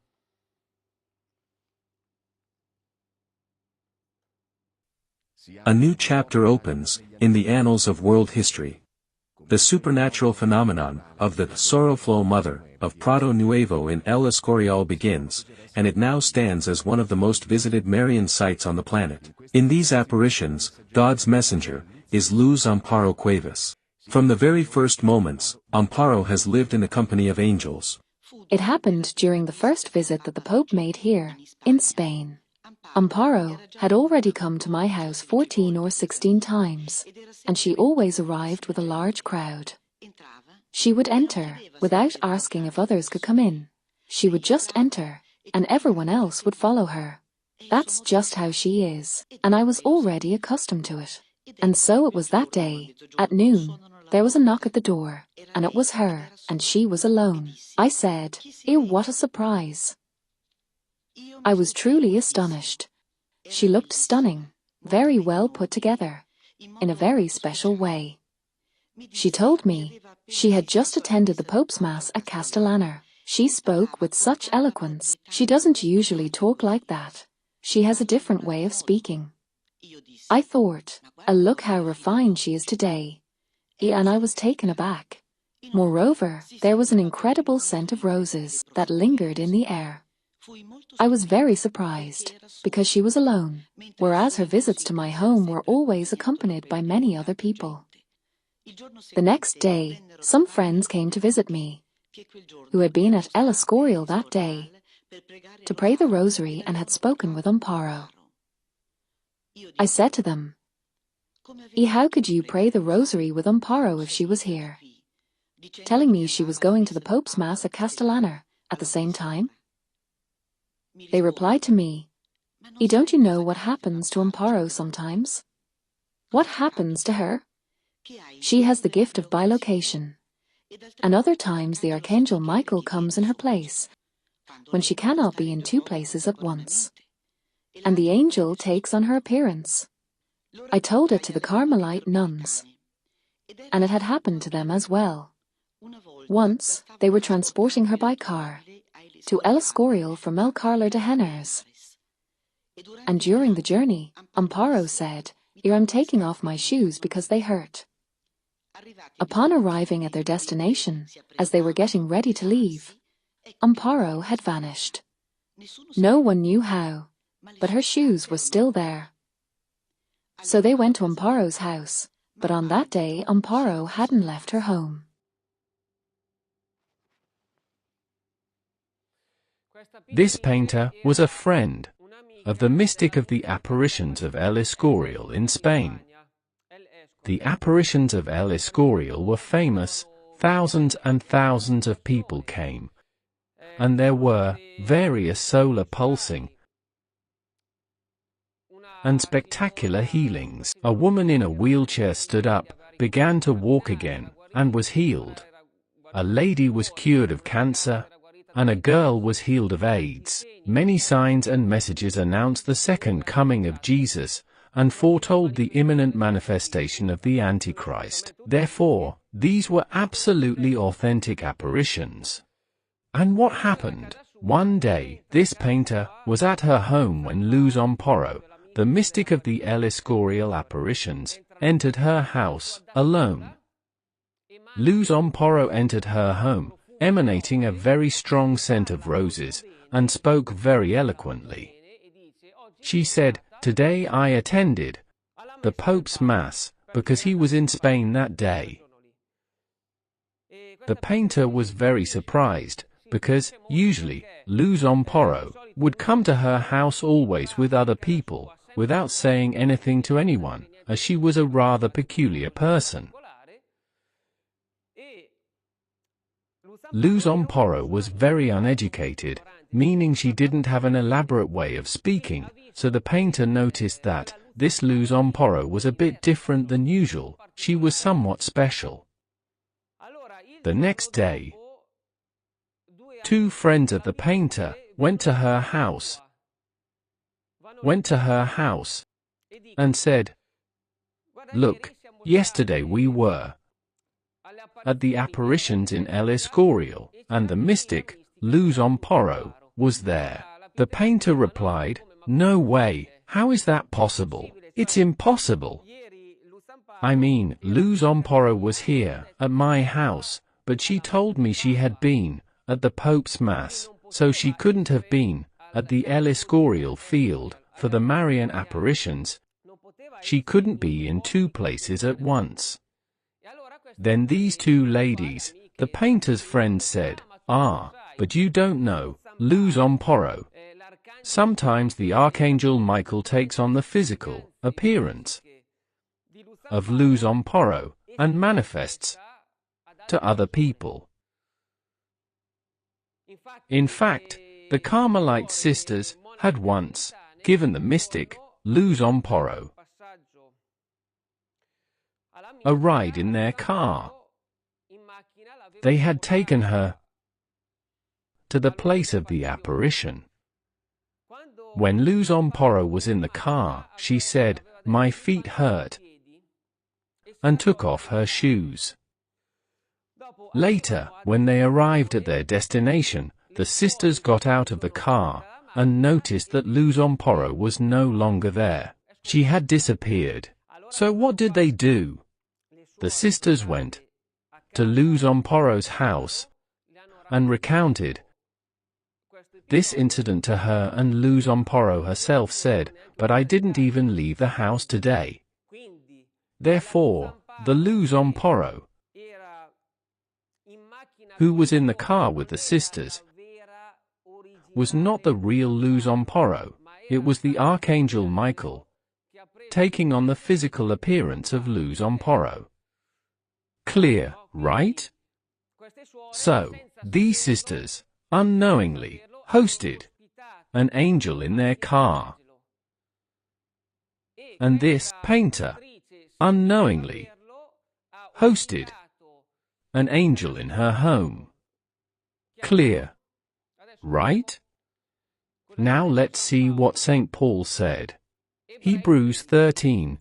A new chapter opens, in the annals of world history. The supernatural phenomenon of the Sorrowful Mother of Prado Nuevo in El Escorial begins, and it now stands as one of the most visited Marian sites on the planet. In these apparitions, God's messenger is Luz Amparo Cuevas. From the very first moments, Amparo has lived in the company of angels. It happened during the first visit that the Pope made here, in Spain. Amparo had already come to my house 14 or 16 times, and she always arrived with a large crowd. She would enter, without asking if others could come in. She would just enter, and everyone else would follow her. That's just how she is, and I was already accustomed to it. And so it was that day, at noon, there was a knock at the door, and it was her, and she was alone. I said, "Ew, what a surprise." I was truly astonished. She looked stunning, very well put together, in a very special way. She told me she had just attended the Pope's Mass at Castellana. She spoke with such eloquence. She doesn't usually talk like that. She has a different way of speaking. I thought, look how refined she is today. And I was taken aback. Moreover, there was an incredible scent of roses that lingered in the air. I was very surprised, because she was alone, whereas her visits to my home were always accompanied by many other people. The next day, some friends came to visit me, who had been at El Escorial that day, to pray the rosary and had spoken with Amparo. I said to them, how could you pray the rosary with Amparo if she was here? Telling me she was going to the Pope's Mass at Castellana at the same time? They replied to me, don't you know what happens to Amparo sometimes? What happens to her? She has the gift of bilocation, and other times the Archangel Michael comes in her place, when she cannot be in two places at once, and the angel takes on her appearance. I told it to the Carmelite nuns, and it had happened to them as well. Once, they were transporting her by car to El Escorial from El Carler de Henares. And during the journey, Amparo said, I'm taking off my shoes because they hurt. Upon arriving at their destination, as they were getting ready to leave, Amparo had vanished. No one knew how, but her shoes were still there. So they went to Amparo's house, but on that day Amparo hadn't left her home. This painter was a friend of the mystic of the apparitions of El Escorial in Spain. The apparitions of El Escorial were famous, thousands and thousands of people came, and there were various solar pulsing and spectacular healings. A woman in a wheelchair stood up, began to walk again, and was healed. A lady was cured of cancer, and a girl was healed of AIDS. Many signs and messages announced the second coming of Jesus, and foretold the imminent manifestation of the Antichrist. Therefore, these were absolutely authentic apparitions. And what happened? One day, this painter was at her home when Luz Omporo, the mystic of the El Escorial apparitions, entered her house, alone. Luz Omporo entered her home, emanating a very strong scent of roses, and spoke very eloquently. She said, "Today I attended the Pope's Mass, because he was in Spain that day." The painter was very surprised, because, usually, Luz Omporo would come to her house always with other people, without saying anything to anyone, as she was a rather peculiar person. Luz Omporo was very uneducated, meaning she didn't have an elaborate way of speaking, so the painter noticed that this Luz Omporo was a bit different than usual. She was somewhat special. The next day, two friends of the painter went to her house and said, "Look, yesterday we were at the apparitions in El Escorial, and the mystic, Luz Omporo, was there." The painter replied, "No way, how is that possible? It's impossible. I mean, Luz Omporo was here, at my house, but she told me she had been at the Pope's Mass, so she couldn't have been at the El Escorial field for the Marian apparitions. She couldn't be in two places at once." Then these two ladies, the painter's friends, said, "Ah, but you don't know, Luz Omporo. Sometimes the Archangel Michael takes on the physical appearance of Luz Omporo and manifests to other people." In fact, the Carmelite sisters had once given the mystic, Luz Omporo, a ride in their car. They had taken her to the place of the apparition. When Luz Omporo was in the car, she said, "My feet hurt," and took off her shoes. Later, when they arrived at their destination, the sisters got out of the car and noticed that Luz Omporo was no longer there. She had disappeared. So what did they do? The sisters went to Luz Omporo's house and recounted this incident to her, and Luz Omporo herself said, "But I didn't even leave the house today." Therefore, the Luz Omporo who was in the car with the sisters was not the real Luz Omporo. It was the Archangel Michael taking on the physical appearance of Luz Omporo. Clear, right? So, these sisters, unknowingly, hosted an angel in their car. And this painter, unknowingly, hosted an angel in her home. Clear, right? Now let's see what St. Paul said. Hebrews 13.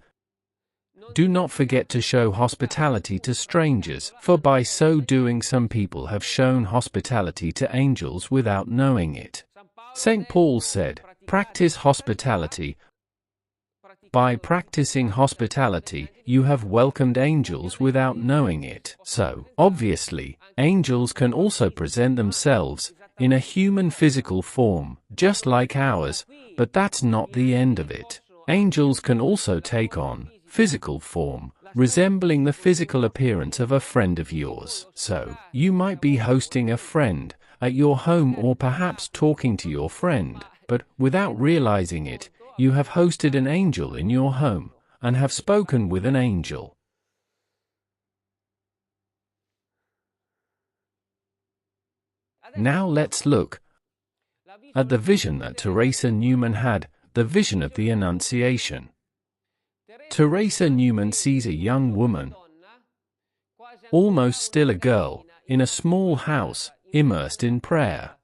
Do not forget to show hospitality to strangers, for by so doing some people have shown hospitality to angels without knowing it. St. Paul said, practice hospitality. By practicing hospitality, you have welcomed angels without knowing it. So, obviously, angels can also present themselves in a human physical form, just like ours, but that's not the end of it. Angels can also take on physical form, resembling the physical appearance of a friend of yours. So, you might be hosting a friend at your home, or perhaps talking to your friend, but without realizing it, you have hosted an angel in your home, and have spoken with an angel. Now let's look at the vision that Teresa Newman had, the vision of the Annunciation. Teresa Newman sees a young woman, almost still a girl, in a small house, immersed in prayer.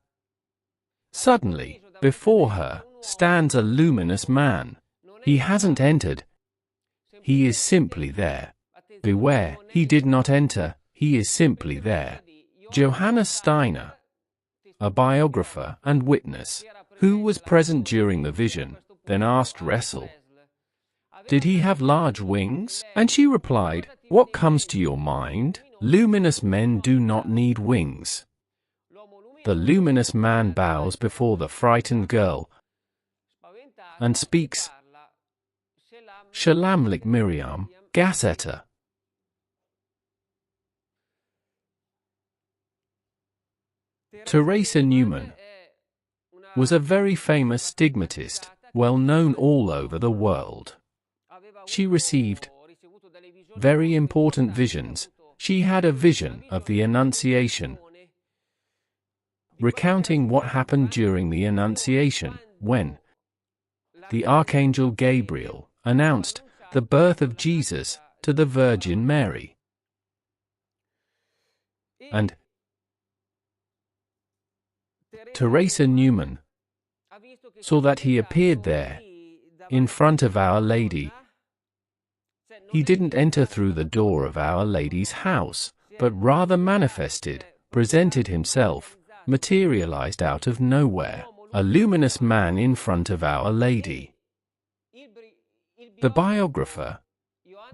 Suddenly, before her, stands a luminous man. He hasn't entered. He is simply there. Beware, he did not enter, he is simply there. Johannes Steiner, a biographer and witness, who was present during the vision, then asked Ressel, "Did he have large wings?" And she replied, "What comes to your mind? Luminous men do not need wings." The luminous man bows before the frightened girl and speaks, "Shalom lik Miriam, Gasseta." Teresa Newman was a very famous stigmatist, well known all over the world. She received very important visions. She had a vision of the Annunciation, recounting what happened during the Annunciation, when the Archangel Gabriel announced the birth of Jesus to the Virgin Mary. And Teresa Newman saw that he appeared there, in front of Our Lady. He didn't enter through the door of Our Lady's house, but rather manifested, presented himself, materialized out of nowhere, a luminous man in front of Our Lady. The biographer,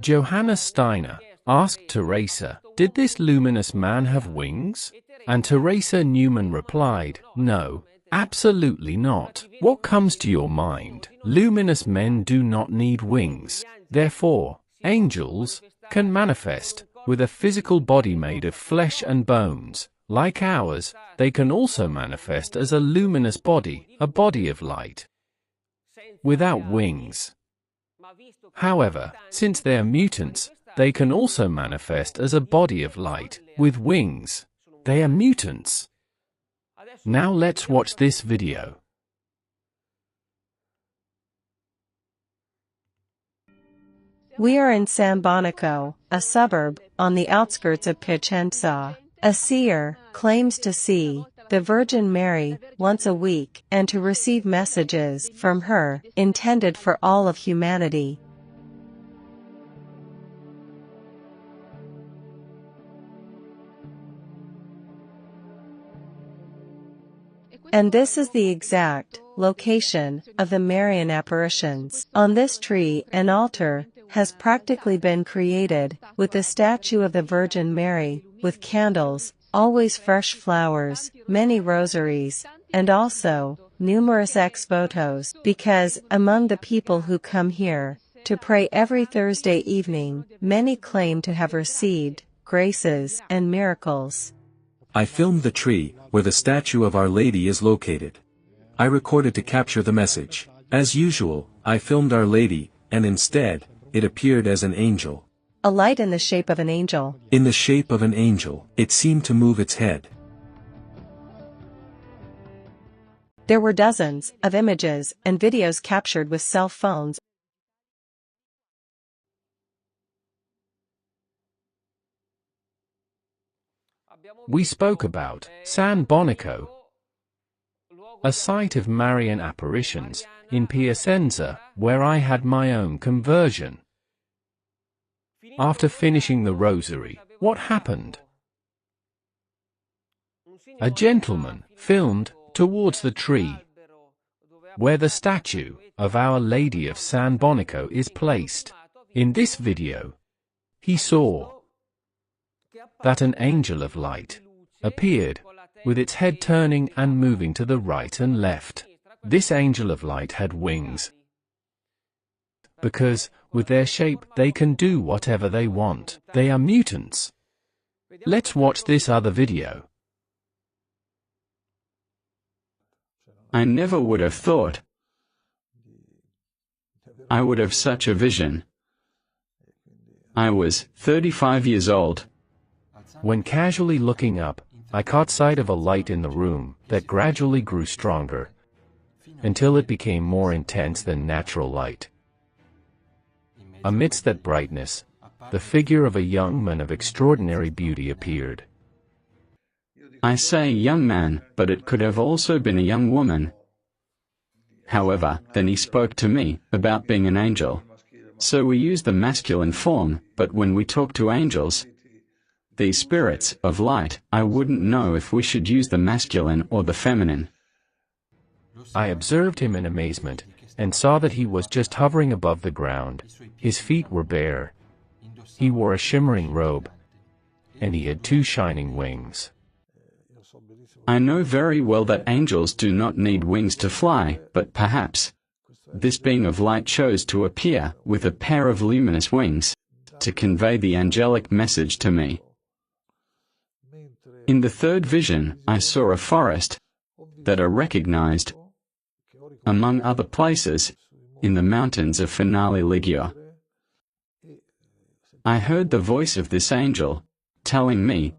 Johannes Steiner, asked Teresa, "Did this luminous man have wings?" And Teresa Newman replied, "No, absolutely not. What comes to your mind? Luminous men do not need wings. Therefore, angels can manifest with a physical body made of flesh and bones. Like ours, they can also manifest as a luminous body, a body of light, without wings. However, since they are mutants, they can also manifest as a body of light, with wings. They are mutants." Now let's watch this video. We are in San Bonico, a suburb, on the outskirts of Piacenza. A seer claims to see the Virgin Mary once a week and to receive messages from her intended for all of humanity. And this is the exact location of the Marian apparitions. On this tree, an altar has practically been created, with the statue of the Virgin Mary, with candles, always fresh flowers, many rosaries, and also numerous ex-votos, because among the people who come here to pray every Thursday evening, many claim to have received graces and miracles. I filmed the tree, where the statue of Our Lady is located. I recorded to capture the message. As usual, I filmed Our Lady, and instead, it appeared as an angel. A light in the shape of an angel. In the shape of an angel, it seemed to move its head. There were dozens of images and videos captured with cell phones. We spoke about San Bonico, a site of Marian apparitions, in Piacenza, where I had my own conversion. After finishing the rosary, what happened? A gentleman filmed towards the tree, where the statue of Our Lady of San Bonico is placed. In this video, he saw that an angel of light appeared, with its head turning and moving to the right and left. This angel of light had wings, because, with their shape, they can do whatever they want. They are mutants. Let's watch this other video. I never would have thought I would have such a vision. I was 35 years old. When casually looking up I caught sight of a light in the room that gradually grew stronger, until it became more intense than natural light. Amidst that brightness, the figure of a young man of extraordinary beauty appeared. I say young man, but it could have also been a young woman. However, then he spoke to me about being an angel. So we use the masculine form, but when we talk to angels, these spirits of light, I wouldn't know if we should use the masculine or the feminine. I observed him in amazement, and saw that he was just hovering above the ground. His feet were bare. He wore a shimmering robe, and he had 2 shining wings. I know very well that angels do not need wings to fly, but perhaps this being of light chose to appear with a pair of luminous wings to convey the angelic message to me. In the third vision, I saw a forest that I recognized, among other places, in the mountains of Finale Ligure. I heard the voice of this angel telling me,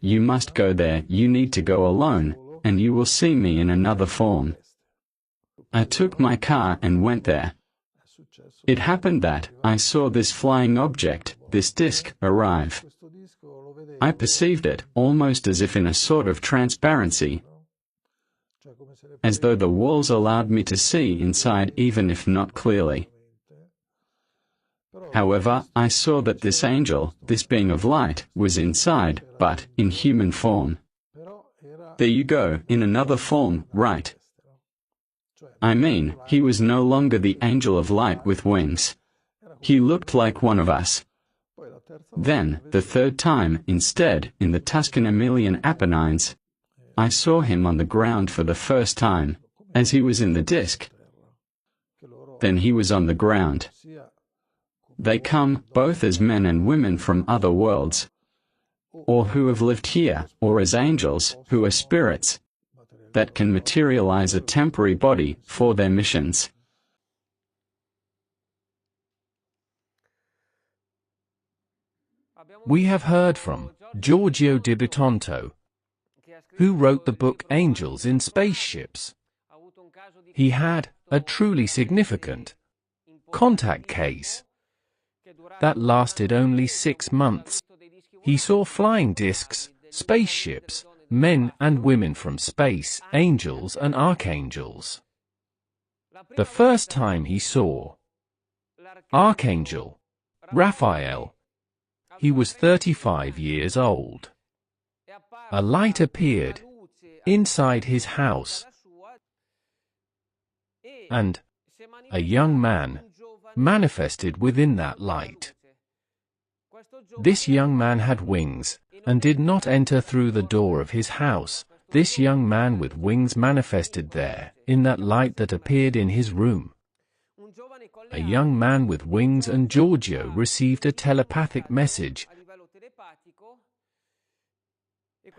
"You must go there, you need to go alone, and you will see me in another form." I took my car and went there. It happened that I saw this flying object, this disc, arrive. I perceived it almost as if in a sort of transparency, as though the walls allowed me to see inside even if not clearly. However, I saw that this angel, this being of light, was inside, but in human form. There you go, in another form, right? I mean, he was no longer the angel of light with wings. He looked like one of us. Then, the third time, instead, in the Tuscan-Emilian Apennines, I saw him on the ground for the first time, as he was in the disc. Then he was on the ground. They come, both as men and women from other worlds, or who have lived here, or as angels, who are spirits, that can materialize a temporary body for their missions. We have heard from Giorgio di Butonto, who wrote the book Angels in Spaceships. He had a truly significant contact case that lasted only 6 months. He saw flying discs, spaceships, men and women from space, angels and archangels. The first time he saw Archangel Raphael, he was 35 years old. A light appeared inside his house, and a young man manifested within that light. This young man had wings, and did not enter through the door of his house. This young man with wings manifested there, in that light that appeared in his room. A young man with wings, and Giorgio received a telepathic message.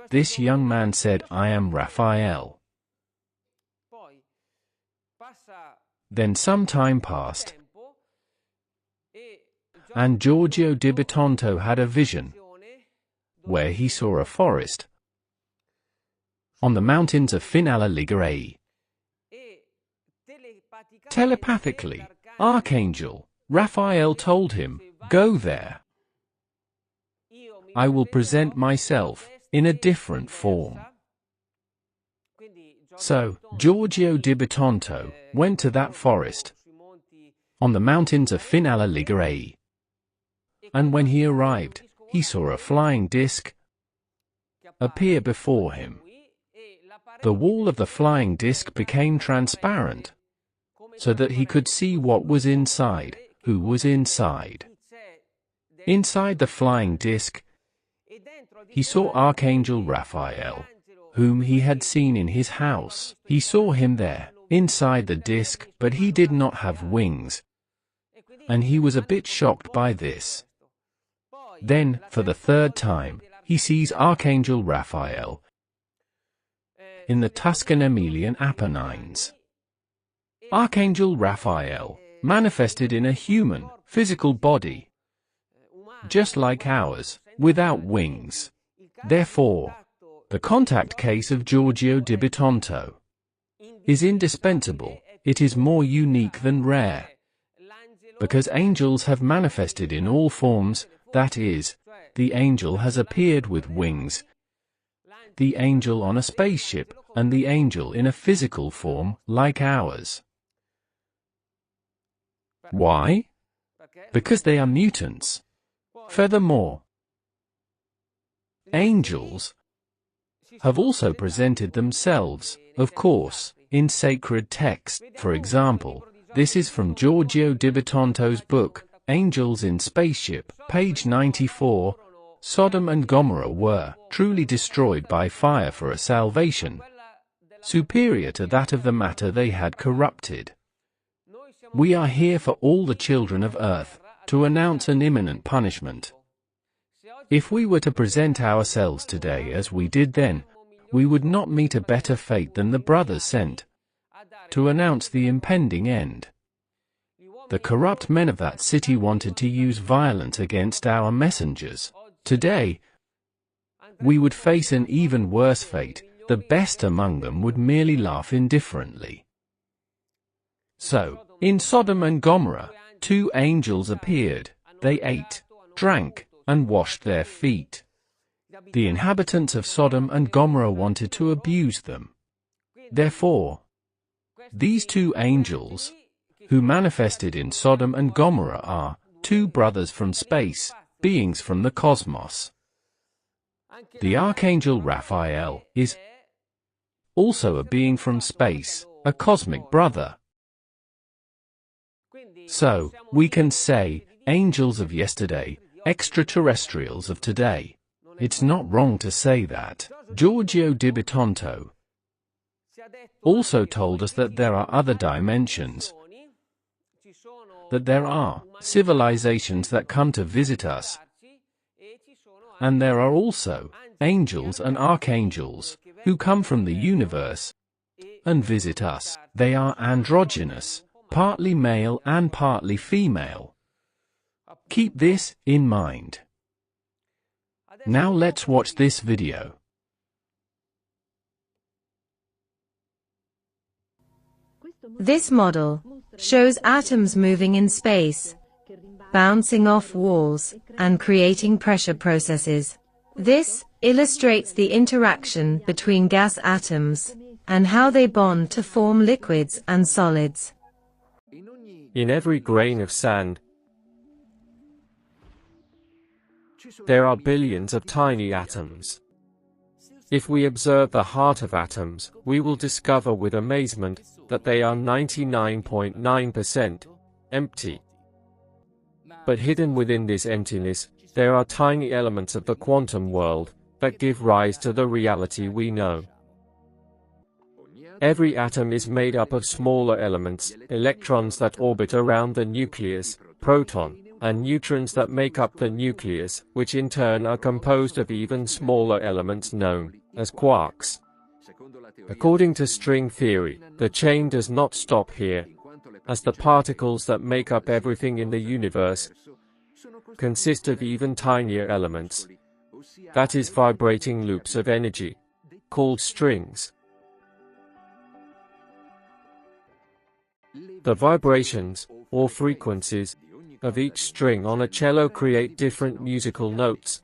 This young man said, "I am Raphael." Then some time passed, and Giorgio di Butonto had a vision, where he saw a forest on the mountains of Finale Ligure. Telepathically, Archangel Raphael told him, "Go there. I will present myself in a different form." So, Giorgio di Butonto went to that forest on the mountains of Finale Ligure. And when he arrived, he saw a flying disc appear before him. The wall of the flying disc became transparent, so that he could see what was inside, who was inside. Inside the flying disc, he saw Archangel Raphael, whom he had seen in his house. He saw him there, inside the disc, but he did not have wings, and he was a bit shocked by this. Then, for the third time, he sees Archangel Raphael in the Tuscan-Emilian Apennines. Archangel Raphael manifested in a human, physical body, just like ours, without wings. Therefore, the contact case of Giorgio di Bitonto is indispensable. It is more unique than rare. Because angels have manifested in all forms, that is, the angel has appeared with wings, the angel on a spaceship, and the angel in a physical form, like ours. Why? Because they are mutants. Furthermore, angels have also presented themselves, of course, in sacred text. For example, this is from Giorgio di Bitonto's book, Angels in Spaceship, page 94. Sodom and Gomorrah were truly destroyed by fire for a salvation superior to that of the matter they had corrupted. We are here for all the children of earth, to announce an imminent punishment. If we were to present ourselves today as we did then, we would not meet a better fate than the brothers sent to announce the impending end. The corrupt men of that city wanted to use violence against our messengers. Today, we would face an even worse fate. The best among them would merely laugh indifferently. So, in Sodom and Gomorrah, 2 angels appeared. They ate, drank, and washed their feet. The inhabitants of Sodom and Gomorrah wanted to abuse them. Therefore, these 2 angels, who manifested in Sodom and Gomorrah, are 2 brothers from space, beings from the cosmos. The archangel Raphael is also a being from space, a cosmic brother. So, we can say, angels of yesterday, extraterrestrials of today. It's not wrong to say that. Giorgio di Bitonto also told us that there are other dimensions, that there are civilizations that come to visit us, and there are also angels and archangels who come from the universe and visit us. They are androgynous, partly male and partly female. Keep this in mind. Now let's watch this video. This model shows atoms moving in space, bouncing off walls, and creating pressure processes. This illustrates the interaction between gas atoms and how they bond to form liquids and solids. In every grain of sand, there are billions of tiny atoms. If we observe the heart of atoms, we will discover with amazement that they are 99.9% empty. But hidden within this emptiness, there are tiny elements of the quantum world that give rise to the reality we know. Every atom is made up of smaller elements, electrons that orbit around the nucleus, proton, and neutrons that make up the nucleus, which in turn are composed of even smaller elements known as quarks. According to string theory, the chain does not stop here, as the particles that make up everything in the universe consist of even tinier elements, that is, vibrating loops of energy, called strings. The vibrations, or frequencies, of each string on a cello create different musical notes.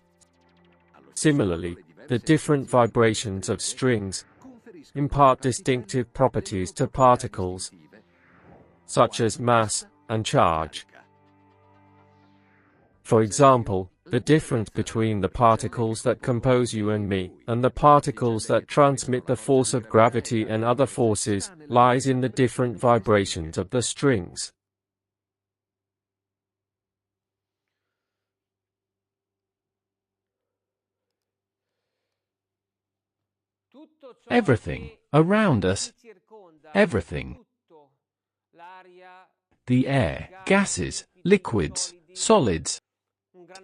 Similarly, the different vibrations of strings impart distinctive properties to particles, such as mass and charge. For example, the difference between the particles that compose you and me, and the particles that transmit the force of gravity and other forces, lies in the different vibrations of the strings. Everything around us, everything, the air, gases, liquids, solids,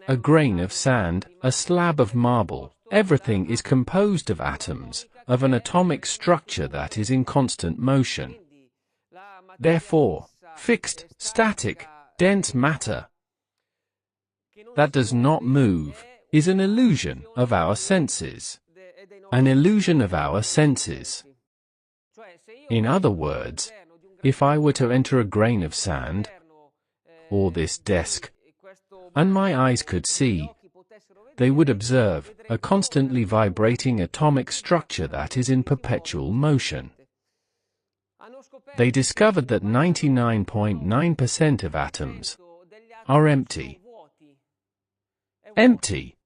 a grain of sand, a slab of marble, everything is composed of atoms, of an atomic structure that is in constant motion. Therefore, fixed, static, dense matter that does not move is an illusion of our senses. An illusion of our senses. In other words, if I were to enter a grain of sand, or this desk, and my eyes could see, they would observe a constantly vibrating atomic structure that is in perpetual motion. They discovered that 99.9% of atoms are empty. Empty.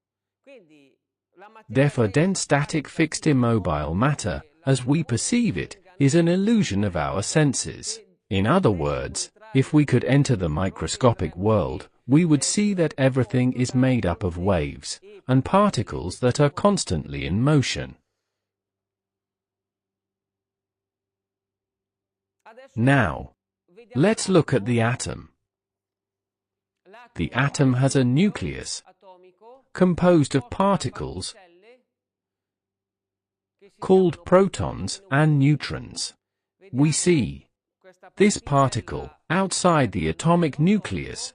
Therefore, dense static fixed immobile matter, as we perceive it, is an illusion of our senses. In other words, if we could enter the microscopic world, we would see that everything is made up of waves and particles that are constantly in motion. Now, let's look at the atom. The atom has a nucleus composed of particles called protons and neutrons. We see this particle outside the atomic nucleus,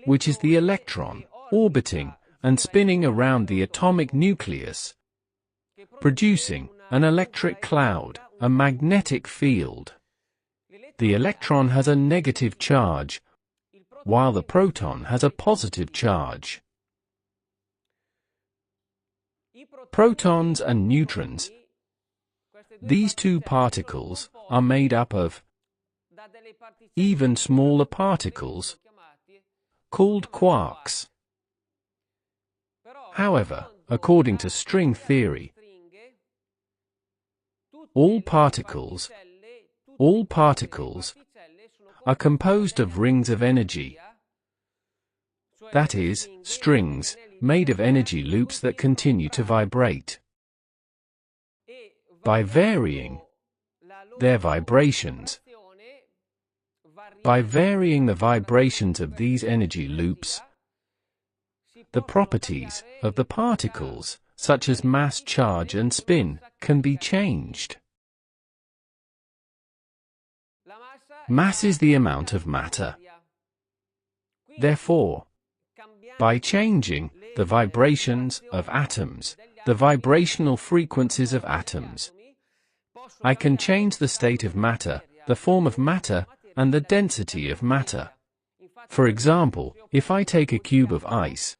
which is the electron, orbiting and spinning around the atomic nucleus, producing an electric cloud, a magnetic field. The electron has a negative charge, while the proton has a positive charge. Protons and neutrons, these two particles, are made up of even smaller particles called quarks. However, according to string theory, all particles are composed of rings of energy, that is, strings made of energy loops that continue to vibrate. By varying their vibrations, by varying the vibrations of these energy loops, the properties of the particles, such as mass, charge and spin, can be changed. Mass is the amount of matter. Therefore, by changing the vibrations of atoms, the vibrational frequencies of atoms, I can change the state of matter, the form of matter, and the density of matter. For example, if I take a cube of ice,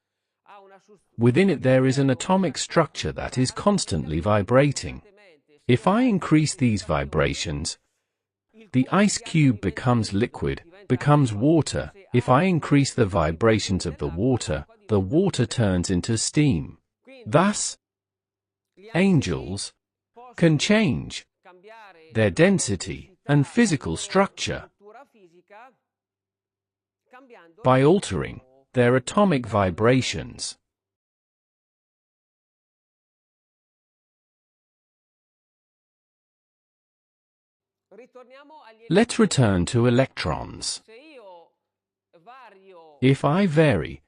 within it there is an atomic structure that is constantly vibrating. If I increase these vibrations, the ice cube becomes liquid, becomes water. If I increase the vibrations of the water turns into steam. Thus, angels can change their density and physical structure by altering their atomic vibrations. Let's return to electrons. If I vary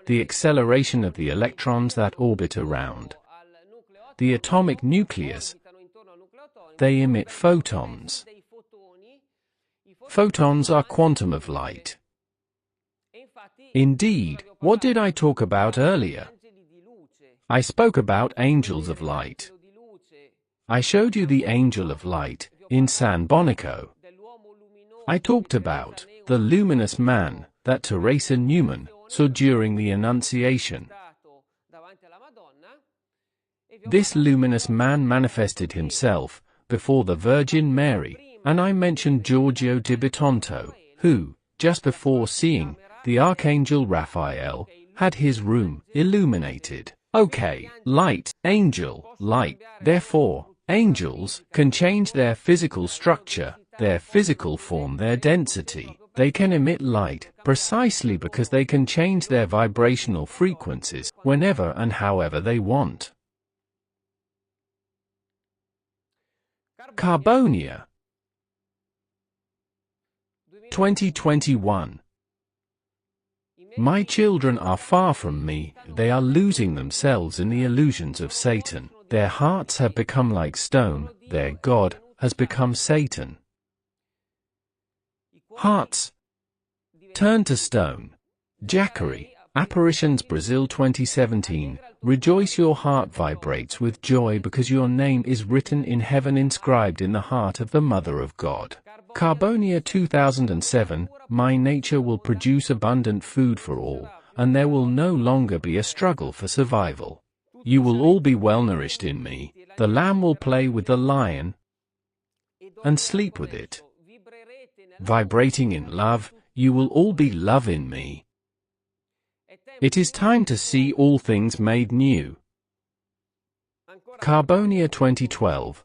the acceleration of the electrons that orbit around the atomic nucleus, they emit photons. Photons are quantum of light. Indeed, what did I talk about earlier? I spoke about angels of light. I showed you the angel of light in San Bonico. I talked about the luminous man that Teresa Newman saw during the Annunciation. This luminous man manifested himself before the Virgin Mary, and I mentioned Giorgio di Bitonto, who, just before seeing the Archangel Raphael, had his room illuminated. Okay, light, angel, light. Therefore, angels can change their physical structure, their physical form, their density. They can emit light, precisely because they can change their vibrational frequencies whenever and however they want. Carbonia 2021. My children are far from me, they are losing themselves in the illusions of Satan. Their hearts have become like stone, their God has become Satan. Hearts turn to stone. Jackery Apparitions Brazil 2017. Rejoice, your heart vibrates with joy because your name is written in heaven, inscribed in the heart of the Mother of God. Carbonia 2007. My nature will produce abundant food for all, and there will no longer be a struggle for survival. You will all be well nourished in me. The lamb will play with the lion and sleep with it. Vibrating in love, you will all be love in me. It is time to see all things made new. Carbonia 2012.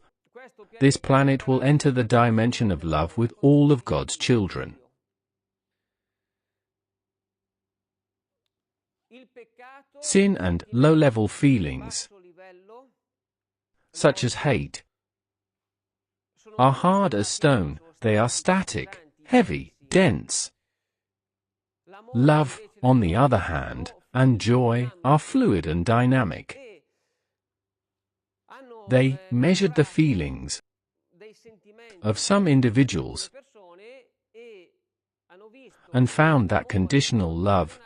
This planet will enter the dimension of love with all of God's children. Sin and low-level feelings, such as hate, are hard as stone. They are static, heavy, dense. Love, on the other hand, and joy are fluid and dynamic. They measured the feelings of some individuals and found that conditional love,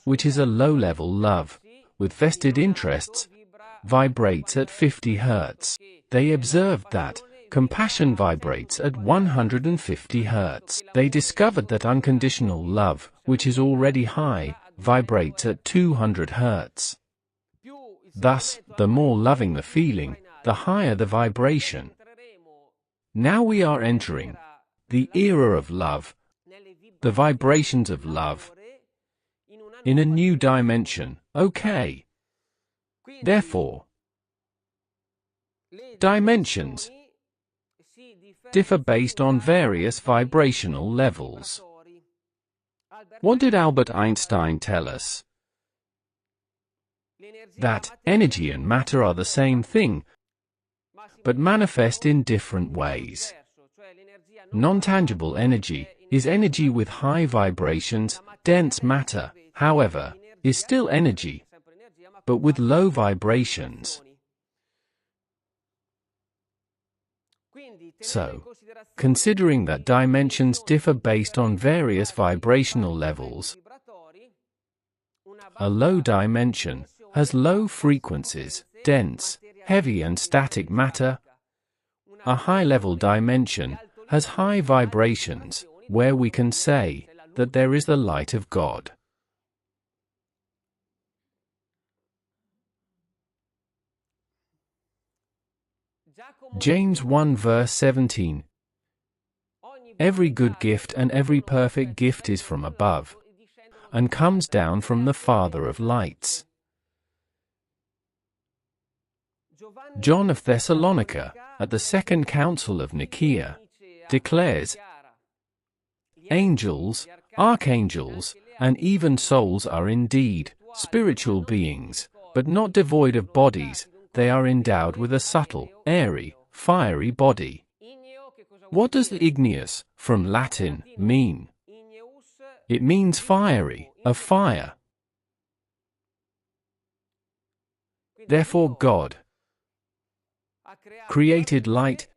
which is a low-level love, with vested interests, vibrates at 50 Hz. They observed that compassion vibrates at 150 Hz. They discovered that unconditional love, which is already high, vibrates at 200 Hz. Thus, the more loving the feeling, the higher the vibration. Now we are entering the era of love, the vibrations of love, in a new dimension. Okay. Therefore, dimensions differ based on various vibrational levels. What did Albert Einstein tell us? That energy and matter are the same thing, but manifest in different ways. Non-tangible energy is energy with high vibrations. Dense matter, however, is still energy, but with low vibrations. So, considering that dimensions differ based on various vibrational levels, a low dimension has low frequencies, dense, heavy and static matter. A high-level dimension has high vibrations, where we can say that there is the light of God. James 1 verse 17. Every good gift and every perfect gift is from above, and comes down from the Father of lights. John of Thessalonica, at the Second Council of Nicaea, declares, angels, archangels, and even souls are indeed spiritual beings, but not devoid of bodies. They are endowed with a subtle, airy, fiery body. What does igneous, from Latin, mean? It means fiery, of fire. Therefore God created light.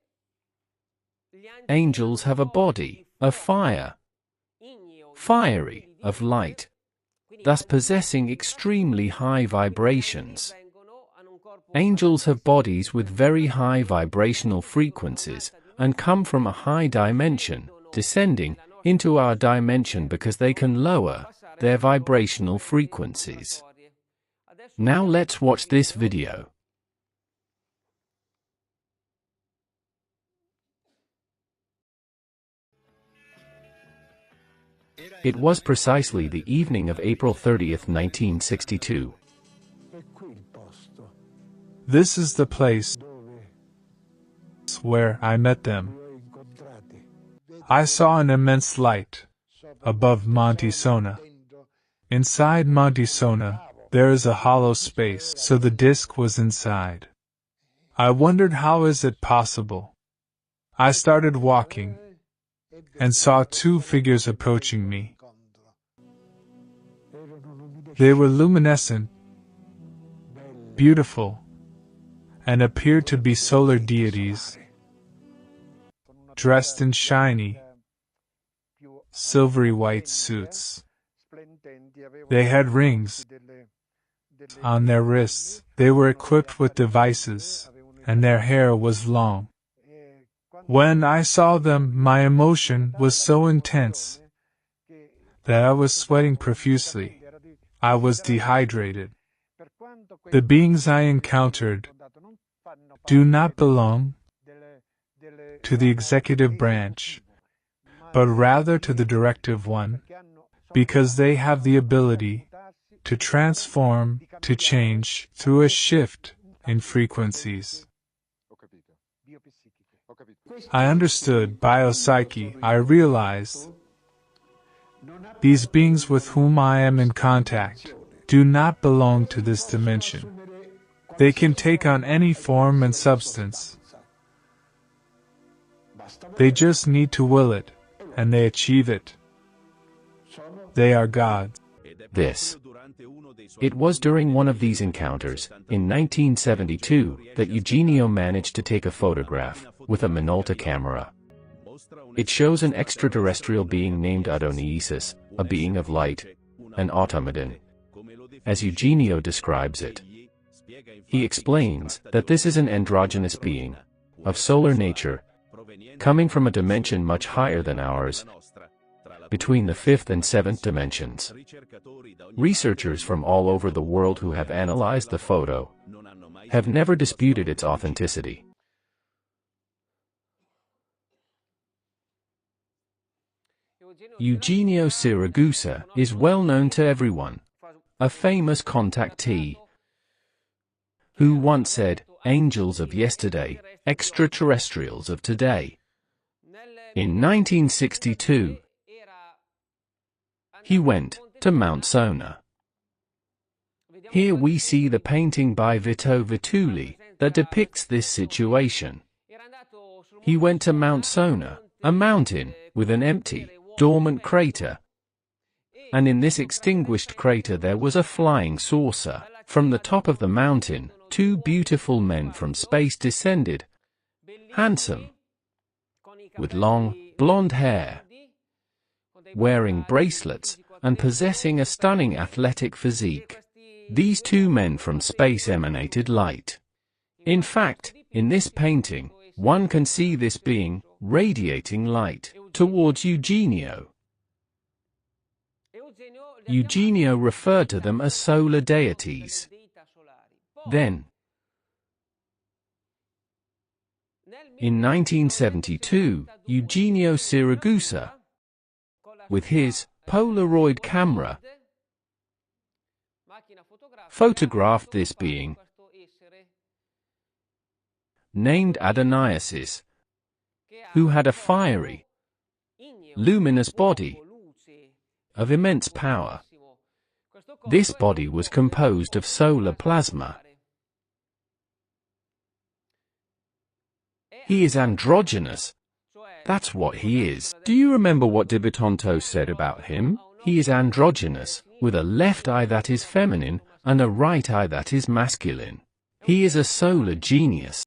Angels have a body, of fire, fiery, of light, thus possessing extremely high vibrations. Angels have bodies with very high vibrational frequencies, and come from a high dimension, descending into our dimension because they can lower their vibrational frequencies. Now let's watch this video. It was precisely the evening of April 30th, 1962. This is the place where I met them. I saw an immense light above Monte Sona. Inside Monte Sona, there is a hollow space, so the disk was inside. I wondered, how is it possible? I started walking and saw two figures approaching me. They were luminescent, beautiful, and appeared to be solar deities, dressed in shiny, silvery white suits. They had rings on their wrists. They were equipped with devices, and their hair was long. When I saw them, my emotion was so intense that I was sweating profusely. I was dehydrated. The beings I encountered do not belong to the executive branch, but rather to the directive one, because they have the ability to transform, to change, through a shift in frequencies. I understood biopsyche. I realized these beings with whom I am in contact do not belong to this dimension. They can take on any form and substance. They just need to will it, and they achieve it. They are gods. It was during one of these encounters, in 1972, that Eugenio managed to take a photograph, with a Minolta camera. It shows an extraterrestrial being named Adonisis, a being of light, an automaton, as Eugenio describes it. He explains that this is an androgynous being, of solar nature, coming from a dimension much higher than ours, between the fifth and seventh dimensions. Researchers from all over the world who have analyzed the photo have never disputed its authenticity. Eugenio Siragusa is well known to everyone, a famous contactee who once said, "Angels of yesterday, extraterrestrials of today." In 1962, he went to Mount Sona. Here we see the painting by Vito Vituli that depicts this situation. He went to Mount Sona, a mountain with an empty, dormant crater. And in this extinguished crater there was a flying saucer. From the top of the mountain, two beautiful men from space descended, handsome, with long, blonde hair, wearing bracelets, and possessing a stunning athletic physique. These two men from space emanated light. In fact, in this painting, one can see this being radiating light towards Eugenio. Eugenio referred to them as solar deities. Then, in 1972, Eugenio Siragusa, with his Polaroid camera, photographed this being, named Adonisis, who had a fiery, luminous body of immense power. This body was composed of solar plasma. He is androgynous. That's what he is. Do you remember what Di Bitonto said about him? He is androgynous, with a left eye that is feminine, and a right eye that is masculine. He is a solar genius.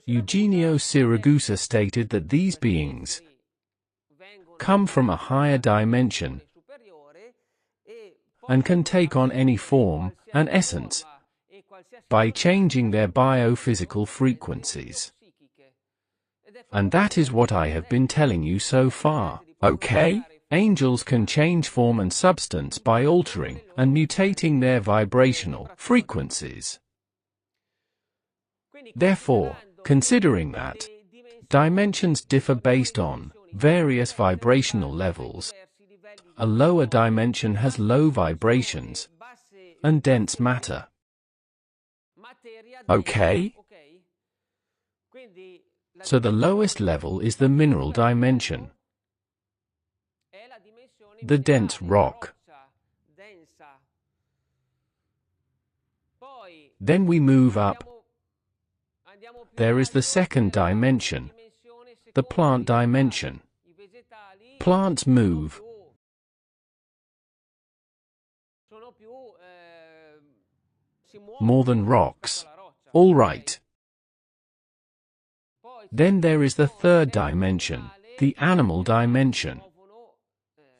Eugenio Siragusa stated that these beings come from a higher dimension and can take on any form and essence by changing their biophysical frequencies. And that is what I have been telling you so far, okay? Angels can change form and substance by altering and mutating their vibrational frequencies. Therefore, considering that dimensions differ based on various vibrational levels, a lower dimension has low vibrations and dense matter. Okay? So the lowest level is the mineral dimension, the dense rock. Then we move up. There is the second dimension, the plant dimension. Plants move. More than rocks. All right. Then there is the third dimension, the animal dimension.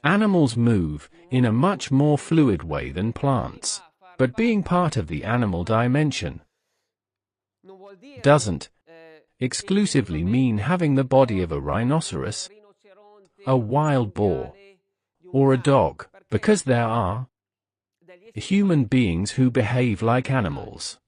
Animals move in a much more fluid way than plants. But being part of the animal dimension doesn't exclusively mean having the body of a rhinoceros, a wild boar, or a dog, because there are human beings who behave like animals.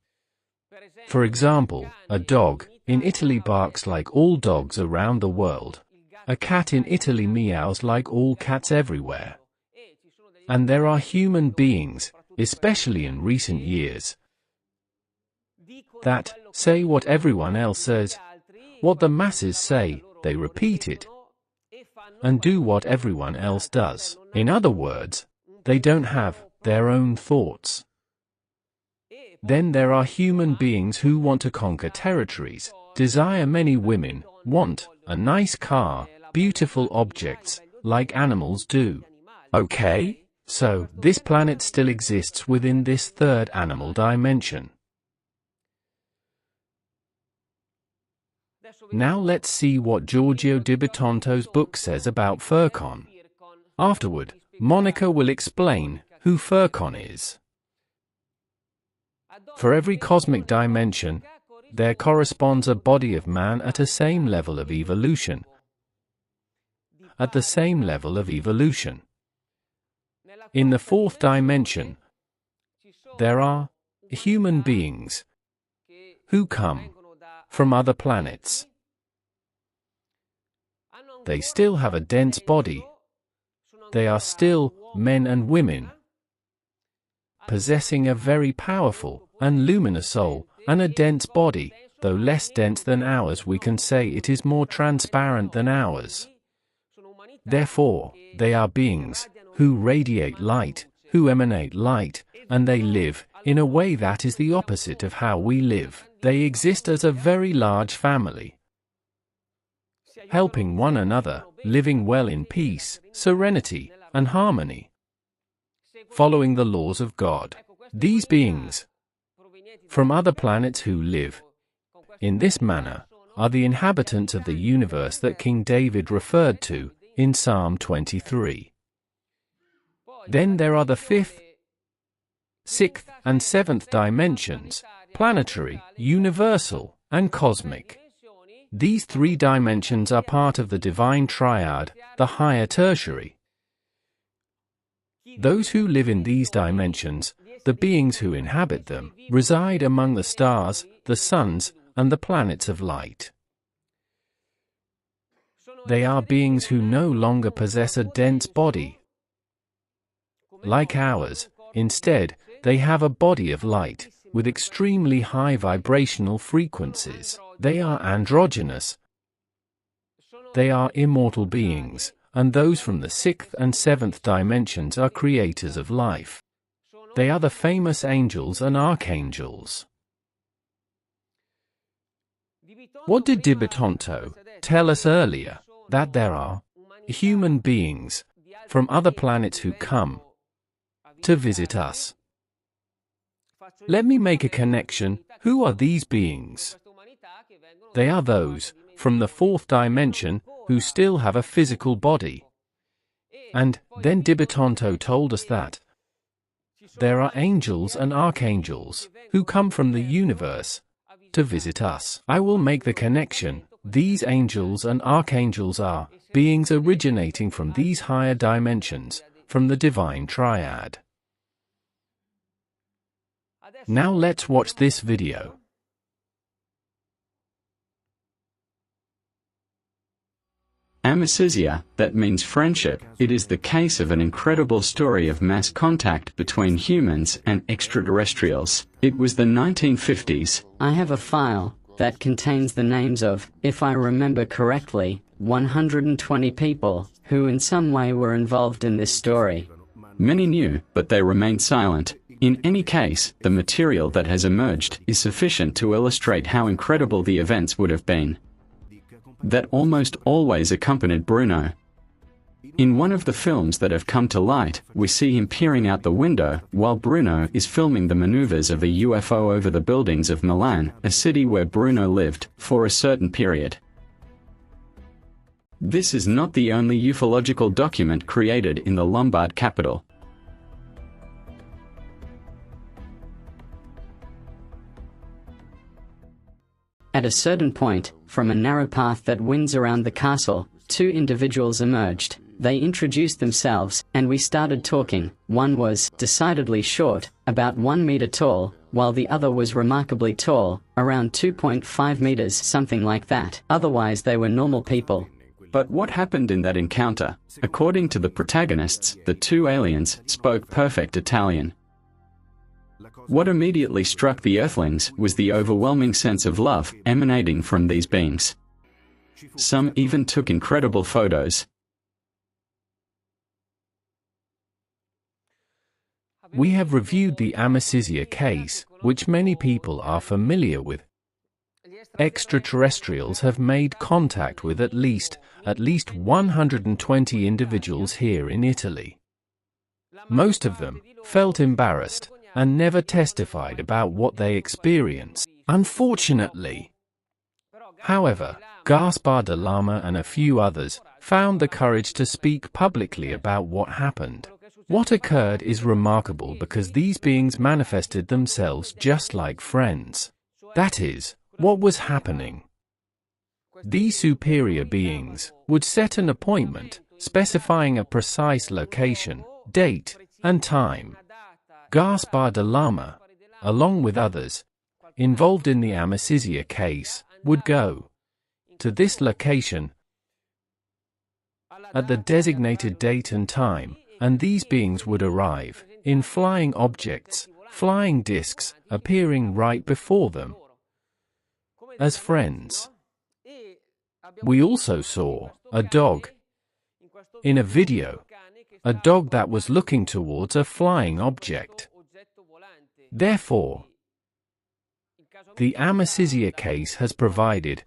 For example, a dog in Italy barks like all dogs around the world. A cat in Italy meows like all cats everywhere. And there are human beings, especially in recent years, that say what everyone else says. What the masses say, they repeat it, and do what everyone else does. In other words, they don't have their own thoughts. Then there are human beings who want to conquer territories, desire many women, want a nice car, beautiful objects, like animals do. Okay? So, this planet still exists within this third animal dimension. Now let's see what Giorgio Di Bitonto's book says about Furcon. Afterward, Monica will explain who Furcon is. For every cosmic dimension, there corresponds a body of man at a same level of evolution. At the same level of evolution. In the fourth dimension, there are human beings who come from other planets. They still have a dense body. They are still men and women, possessing a very powerful and luminous soul, and a dense body, though less dense than ours. We can say it is more transparent than ours. Therefore, they are beings who radiate light, who emanate light, and they live in a way that is the opposite of how we live. They exist as a very large family, helping one another, living well in peace, serenity, and harmony, following the laws of God. These beings from other planets who live in this manner are the inhabitants of the universe that King David referred to in Psalm 23. Then there are the fifth, sixth, and seventh dimensions, planetary, universal, and cosmic. These three dimensions are part of the divine triad, the higher tertiary. Those who live in these dimensions, the beings who inhabit them, reside among the stars, the suns, and the planets of light. They are beings who no longer possess a dense body like ours. Instead, they have a body of light, with extremely high vibrational frequencies. They are androgynous. They are immortal beings, and those from the sixth and seventh dimensions are creators of life. They are the famous angels and archangels. What did Di Bitonto tell us earlier? That there are human beings from other planets who come to visit us. Let me make a connection. Who are these beings? They are those from the fourth dimension who still have a physical body. And then Di Bitonto told us that there are angels and archangels who come from the universe to visit us. I will make the connection. These angels and archangels are beings originating from these higher dimensions, from the divine triad. Now let's watch this video. Amicizia, that means friendship. It is the case of an incredible story of mass contact between humans and extraterrestrials. It was the 1950s. I have a file that contains the names of, if I remember correctly, 120 people who in some way were involved in this story. Many knew, but they remained silent. In any case, the material that has emerged is sufficient to illustrate how incredible the events would have been. That almost always accompanied Bruno. In one of the films that have come to light, we see him peering out the window while Bruno is filming the maneuvers of a UFO over the buildings of Milan, a city where Bruno lived for a certain period. This is not the only ufological document created in the Lombard capital. At a certain point, from a narrow path that winds around the castle, two individuals emerged. They introduced themselves, and we started talking. One was decidedly short, about 1 meter tall, while the other was remarkably tall, around 2.5 meters, something like that. Otherwise they were normal people. But what happened in that encounter? According to the protagonists, the two aliens spoke perfect Italian. What immediately struck the Earthlings was the overwhelming sense of love emanating from these beings. Some even took incredible photos. We have reviewed the Amicizia case, which many people are familiar with. Extraterrestrials have made contact with at least 120 individuals here in Italy. Most of them felt embarrassed and never testified about what they experienced, unfortunately. However, Gaspar de Lama and a few others found the courage to speak publicly about what happened. What occurred is remarkable because these beings manifested themselves just like friends. That is, what was happening. These superior beings would set an appointment, specifying a precise location, date, and time. Gaspar de Lama, along with others involved in the Amicizia case, would go to this location at the designated date and time, and these beings would arrive in flying objects, flying discs, appearing right before them as friends. We also saw a dog in a video, a dog that was looking towards a flying object. Therefore, the Amicizia case has provided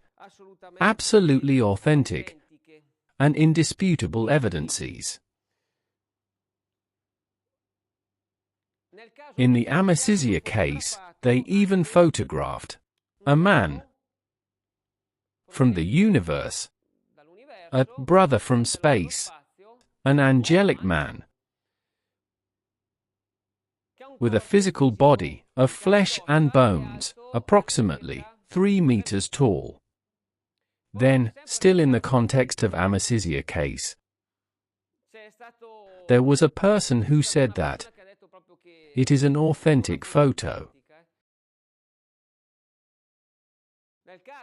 absolutely authentic and indisputable evidences. In the Amicizia case, they even photographed a man from the universe, a brother from space, an angelic man with a physical body of flesh and bones, approximately 3 meters tall. Then, still in the context of Amicizia case, there was a person who said that it is an authentic photo.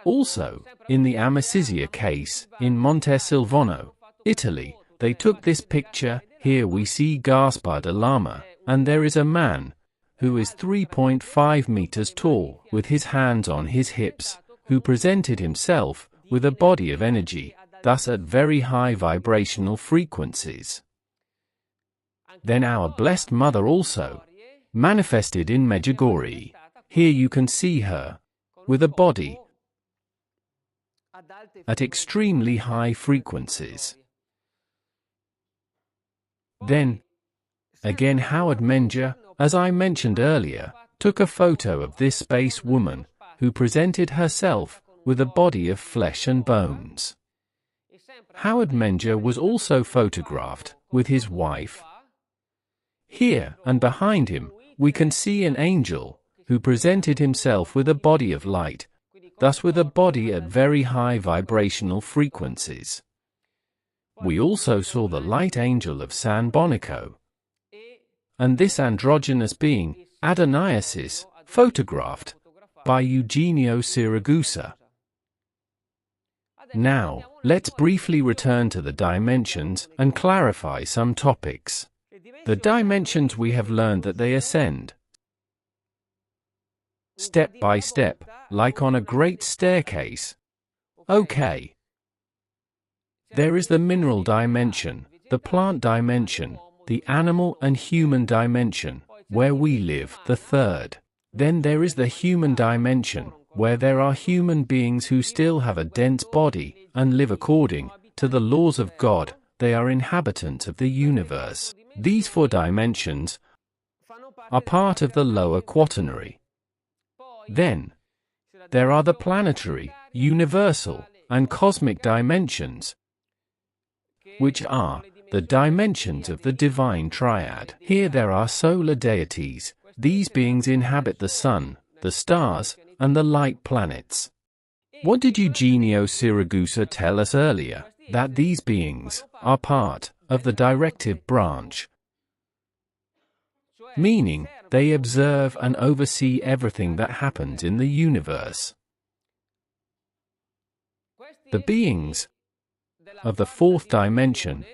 Also, in the Amicizia case, in Montesilvano, Italy, they took this picture. Here we see Gaspar de Lama, and there is a man who is 3.5 meters tall, with his hands on his hips, who presented himself with a body of energy, thus at very high vibrational frequencies. Then our Blessed Mother also manifested in Medjugorje. Here you can see her with a body at extremely high frequencies. Then, again Howard Menger, as I mentioned earlier, took a photo of this space woman, who presented herself with a body of flesh and bones. Howard Menger was also photographed with his wife. Here, and behind him, we can see an angel, who presented himself with a body of light, thus with a body at very high vibrational frequencies. We also saw the light angel of San Bonico, and this androgynous being, Adonaiasis, photographed by Eugenio Siragusa. Now, let's briefly return to the dimensions and clarify some topics. The dimensions, we have learned that they ascend step by step, like on a great staircase. Okay. There is the mineral dimension, the plant dimension, the animal and human dimension, where we live, the third. Then there is the human dimension, where there are human beings who still have a dense body, and live according to the laws of God. They are inhabitants of the universe. These 4 dimensions are part of the lower quaternary. Then, there are the planetary, universal, and cosmic dimensions, which are the dimensions of the divine triad. Here there are solar deities. These beings inhabit the sun, the stars, and the light planets. What did Eugenio Siragusa tell us earlier? That these beings are part of the directive branch, meaning they observe and oversee everything that happens in the universe. The beings of the fourth dimension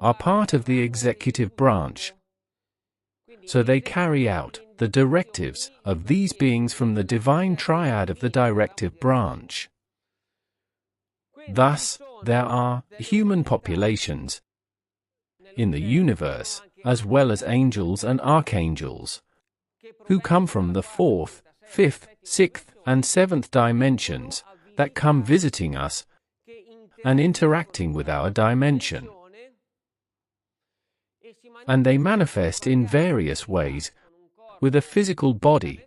are part of the executive branch, so they carry out the directives of these beings from the divine triad of the directive branch. Thus, there are human populations in the universe, as well as angels and archangels, who come from the fourth, fifth, sixth, and seventh dimensions, that come visiting us and interacting with our dimension. And they manifest in various ways with a physical body,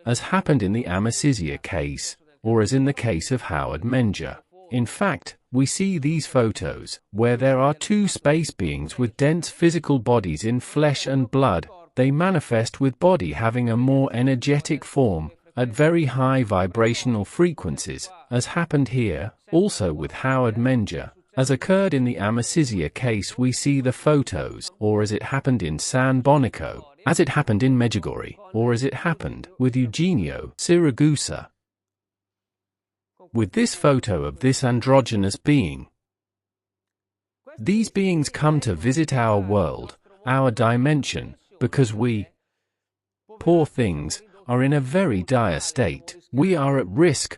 as happened in the Amasisia case, or as in the case of Howard Menger. In fact, we see these photos, where there are two space beings with dense physical bodies in flesh and blood. They manifest with body having a more energetic form, at very high vibrational frequencies, as happened here, also with Howard Menger. As occurred in the Amasisia case, we see the photos, or as it happened in San Bonico, as it happened in Medjugorje, or as it happened with Eugenio Siragusa. With this photo of this androgynous being, these beings come to visit our world, our dimension, because we, poor things, are in a very dire state. We are at risk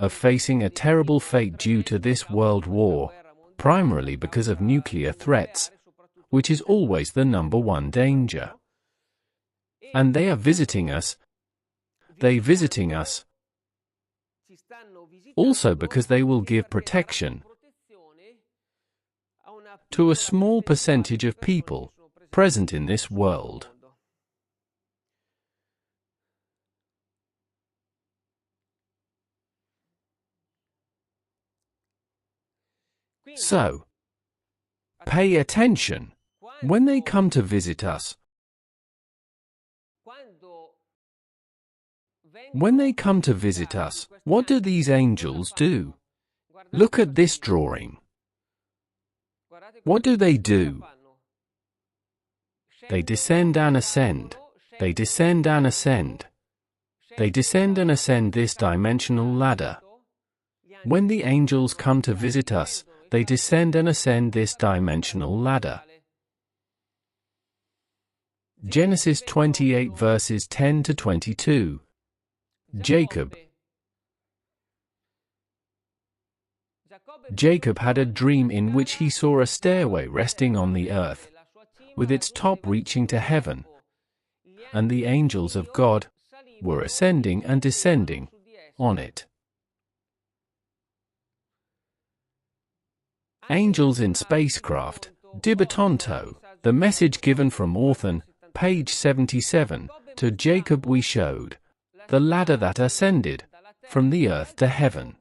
of facing a terrible fate due to this world war, primarily because of nuclear threats, which is always the #1 danger. And they are visiting us. They visiting us also because they will give protection to a small percentage of people present in this world. So, pay attention when they come to visit us. When they come to visit us, what do these angels do? Look at this drawing. What do? They descend and ascend. They descend and ascend. They descend and ascend this dimensional ladder. When the angels come to visit us, they descend and ascend this dimensional ladder. Genesis 28 verses 10 to 22. Jacob had a dream in which he saw a stairway resting on the earth, with its top reaching to heaven, and the angels of God were ascending and descending on it. Angels in spacecraft, Dibitonto, the message given from Orthon, page 77, to Jacob we showed the ladder that ascended from the earth to heaven.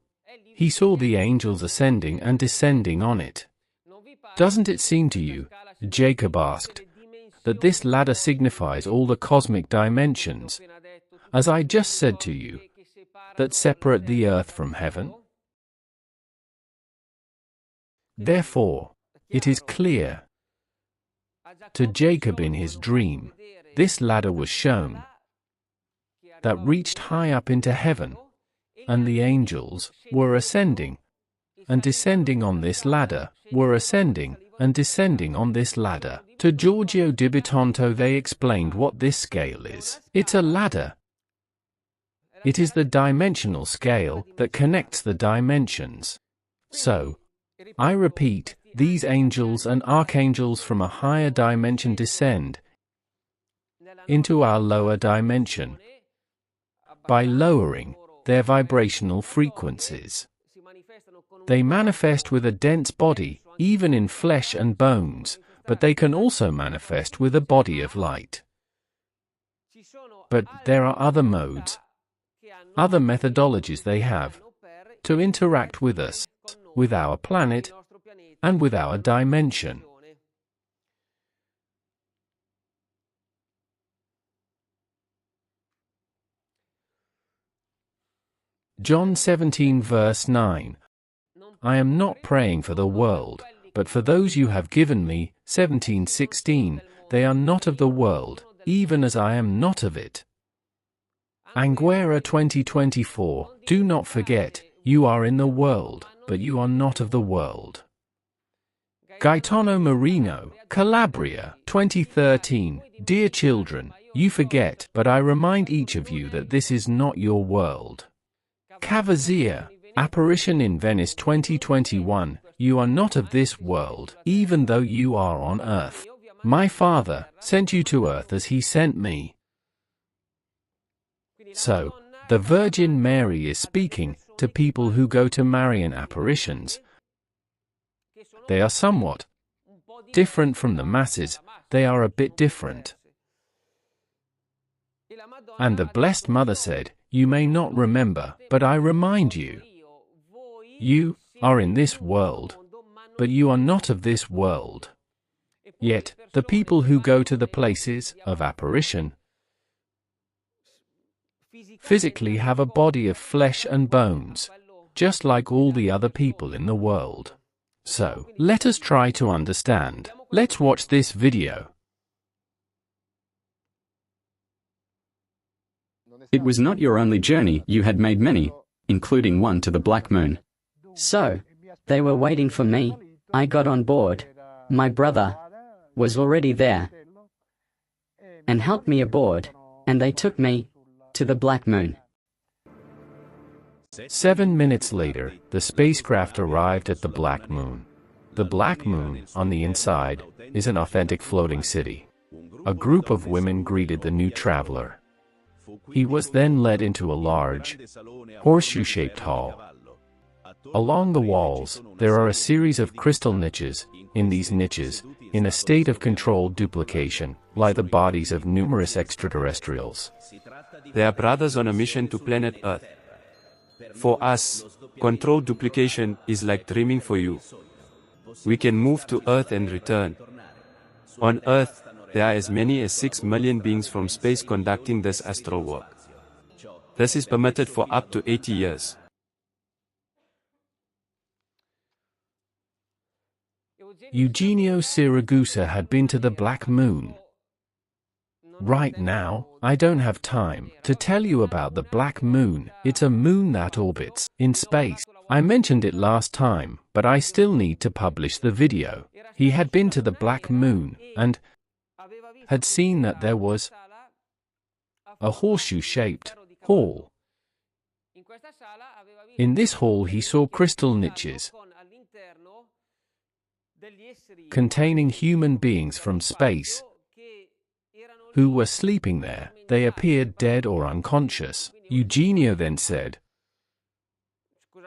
He saw the angels ascending and descending on it. Doesn't it seem to you, Jacob asked, that this ladder signifies all the cosmic dimensions, as I just said to you, that separate the earth from heaven? Therefore, it is clear to Jacob in his dream, this ladder was shown that reached high up into heaven, and the angels were ascending and descending on this ladder, were ascending and descending on this ladder. To Giorgio Dibitonto they explained what this scale is. It's a ladder. It is the dimensional scale that connects the dimensions. So, I repeat, these angels and archangels from a higher dimension descend into our lower dimension by lowering their vibrational frequencies. They manifest with a dense body, even in flesh and bones, but they can also manifest with a body of light. But there are other modes, other methodologies they have to interact with us. with our planet, and with our dimension. John 17 verse 9. I am not praying for the world, but for those you have given me. 17:16. They are not of the world, even as I am not of it. Anguera 2024. Do not forget, you are in the world, but you are not of the world. Gaetano Marino, Calabria, 2013. Dear children, you forget, but I remind each of you that this is not your world. Cavazia, Apparition in Venice 2021. You are not of this world, even though you are on earth. My Father sent you to earth as he sent me. So, the Virgin Mary is speaking to people who go to Marian apparitions. They are somewhat different from the masses, they are a bit different. And the Blessed Mother said, you may not remember, but I remind you. You are in this world, but you are not of this world. Yet, the people who go to the places of apparition physically have a body of flesh and bones, just like all the other people in the world. So, let us try to understand. Let's watch this video. It was not your only journey, you had made many, including one to the Black Moon. So, they were waiting for me. I got on board. My brother was already there and helped me aboard, and they took me to the Black Moon. 7 minutes later, the spacecraft arrived at the Black Moon. The Black Moon, on the inside, is an authentic floating city. A group of women greeted the new traveler. He was then led into a large, horseshoe-shaped hall. Along the walls, there are a series of crystal niches. In these niches, in a state of controlled duplication, lie the bodies of numerous extraterrestrials. They are brothers on a mission to planet Earth. For us, controlled duplication is like dreaming for you. We can move to Earth and return. On Earth, there are as many as 6 million beings from space conducting this astral work. This is permitted for up to 80 years. Eugenio Siragusa had been to the Black Moon. Right now, I don't have time to tell you about the Black Moon. It's a moon that orbits in space. I mentioned it last time, but I still need to publish the video. He had been to the Black Moon and had seen that there was a horseshoe-shaped hall. In this hall he saw crystal niches containing human beings from space who were sleeping there. They appeared dead or unconscious. Eugenio then said,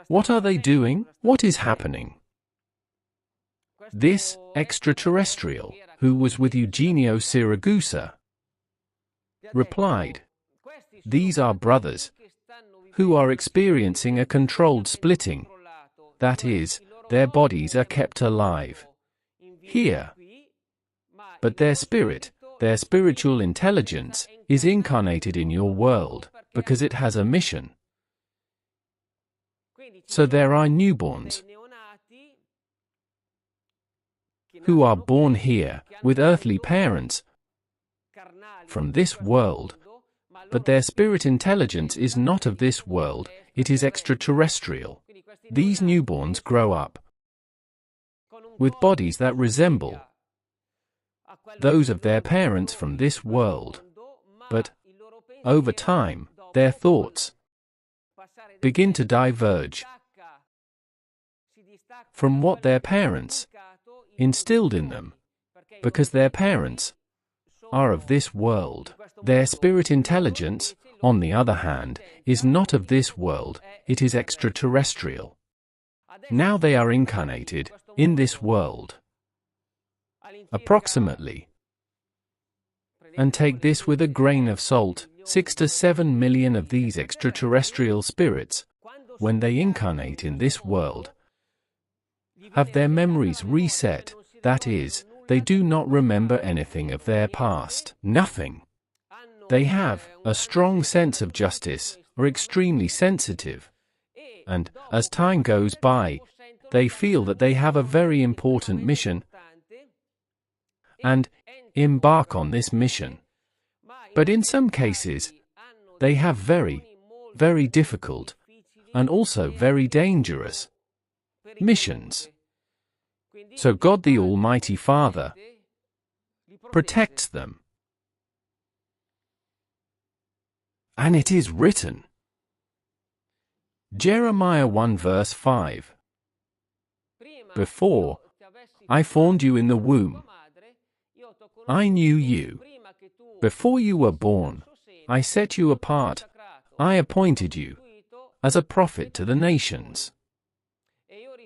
"What are they doing? What is happening?" This extraterrestrial, who was with Eugenio Siragusa, replied, "These are brothers who are experiencing a controlled splitting. That is, their bodies are kept alive here, but their spirit, their spiritual intelligence, is incarnated in your world, because it has a mission. So there are newborns who are born here, with earthly parents, from this world, but their spirit intelligence is not of this world, it is extraterrestrial. These newborns grow up with bodies that resemble those of their parents from this world, but over time, their thoughts begin to diverge from what their parents instilled in them, because their parents are of this world. Their spirit intelligence, on the other hand, is not of this world, it is extraterrestrial. Now they are incarnated in this world, approximately. And take this with a grain of salt, 6 to 7 million of these extraterrestrial spirits, when they incarnate in this world, have their memories reset, that is, they do not remember anything of their past. Nothing. They have a strong sense of justice, are extremely sensitive. And, as time goes by, they feel that they have a very important mission and embark on this mission. But in some cases, they have very, very difficult and also very dangerous missions. So God the Almighty Father protects them. And it is written. Jeremiah 1 verse 5. Before I formed you in the womb, I knew you. Before you were born, I set you apart. I appointed you as a prophet to the nations.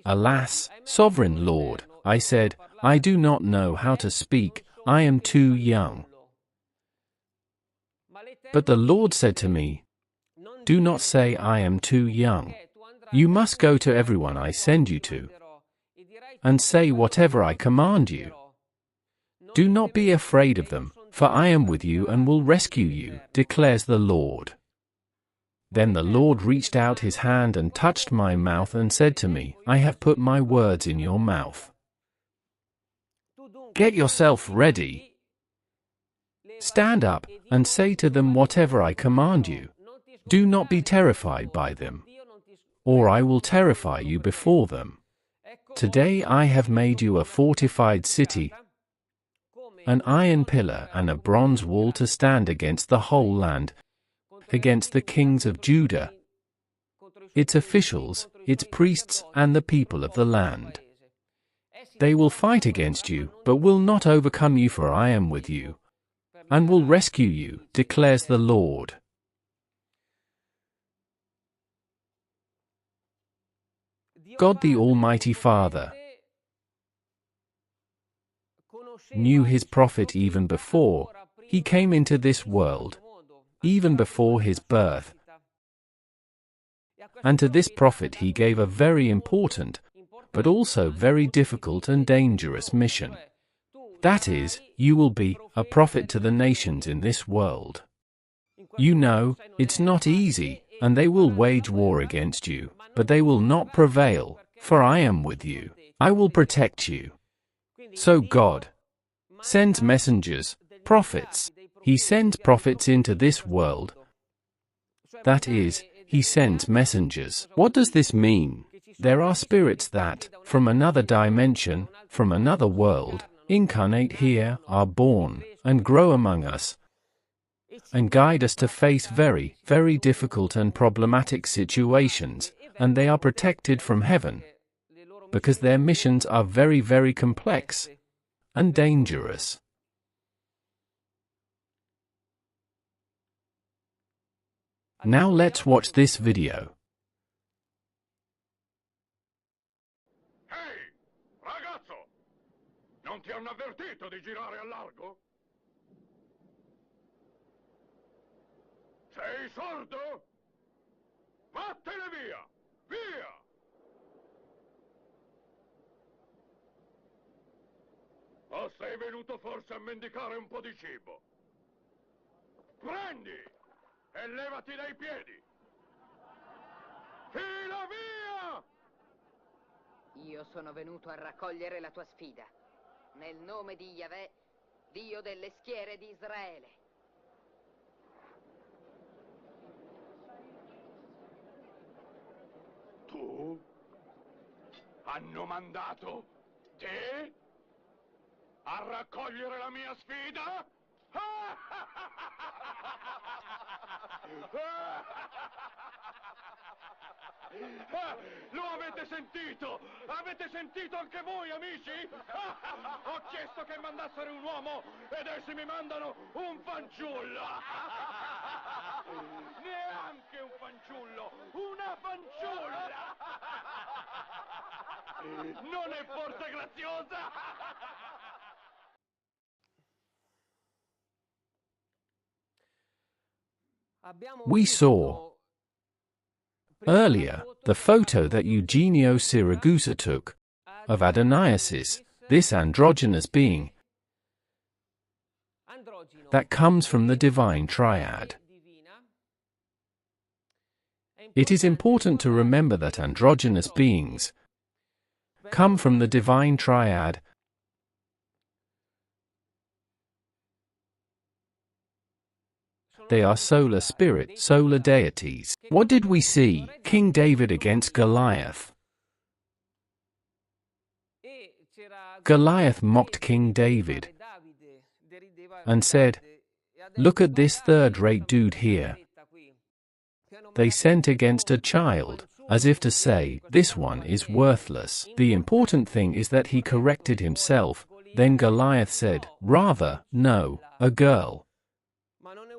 Alas, sovereign Lord, I said, I do not know how to speak, I am too young. But the Lord said to me, do not say I am too young. You must go to everyone I send you to, and say whatever I command you. Do not be afraid of them, for I am with you and will rescue you, declares the Lord. Then the Lord reached out his hand and touched my mouth and said to me, I have put my words in your mouth. Get yourself ready. Stand up and say to them whatever I command you. Do not be terrified by them, or I will terrify you before them. Today I have made you a fortified city, an iron pillar and a bronze wall to stand against the whole land, against the kings of Judah, its officials, its priests, and the people of the land. They will fight against you, but will not overcome you, for I am with you, and will rescue you, declares the Lord. God the Almighty Father knew his prophet even before he came into this world, even before his birth. And to this prophet he gave a very important, but also very difficult and dangerous mission. That is, you will be a prophet to the nations in this world. You know, it's not easy, and they will wage war against you, but they will not prevail, for I am with you. I will protect you. So God sends messengers, prophets. He sends prophets into this world. That is, he sends messengers. What does this mean? There are spirits that, from another dimension, from another world, incarnate here, are born, and grow among us, and guide us to face very, very difficult and problematic situations, and they are protected from heaven, because their missions are very, very complex and dangerous. Now let's watch this video. Ehi, ragazzo! Non ti hanno avvertito di girare a largo? Sei sordo? Vattene via! Via! O sei venuto forse a mendicare un po' di cibo? Prendi! E levati dai piedi! Fila via! Io sono venuto a raccogliere la tua sfida. Nel nome di Yahweh, Dio delle schiere di Israele. Tu? Hanno mandato te a raccogliere la mia sfida? Lo avete sentito? Avete sentito anche voi, amici? Ho chiesto che mandassero un uomo ed essi mi mandano un fanciullo! Neanche un fanciullo! Una fanciulla! Non è forse graziosa? We saw earlier the photo that Eugenio Siragusa took of Adonaisis, this androgynous being that comes from the divine triad. It is important to remember that androgynous beings come from the divine triad. They are solar spirit, solar deities. What did we see? King David against Goliath. Goliath mocked King David and said, "Look at this third-rate dude here." They sent against a child, as if to say, this one is worthless. The important thing is that he corrected himself. Then Goliath said, "Rather, no, a girl."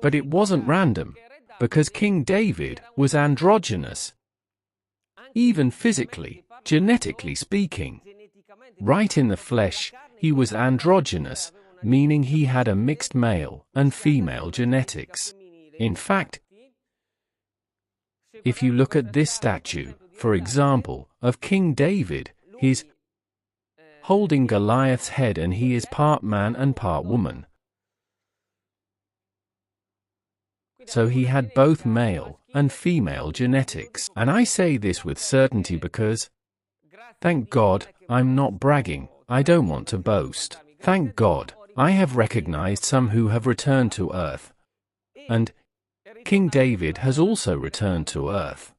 But it wasn't random, because King David was androgynous. Even physically, genetically speaking. Right in the flesh, he was androgynous, meaning he had a mixed male and female genetics. In fact, if you look at this statue, for example, of King David, he's holding Goliath's head and he is part man and part woman. So he had both male and female genetics. And I say this with certainty because, thank God, I'm not bragging, I don't want to boast. Thank God, I have recognized some who have returned to earth. And King David has also returned to earth.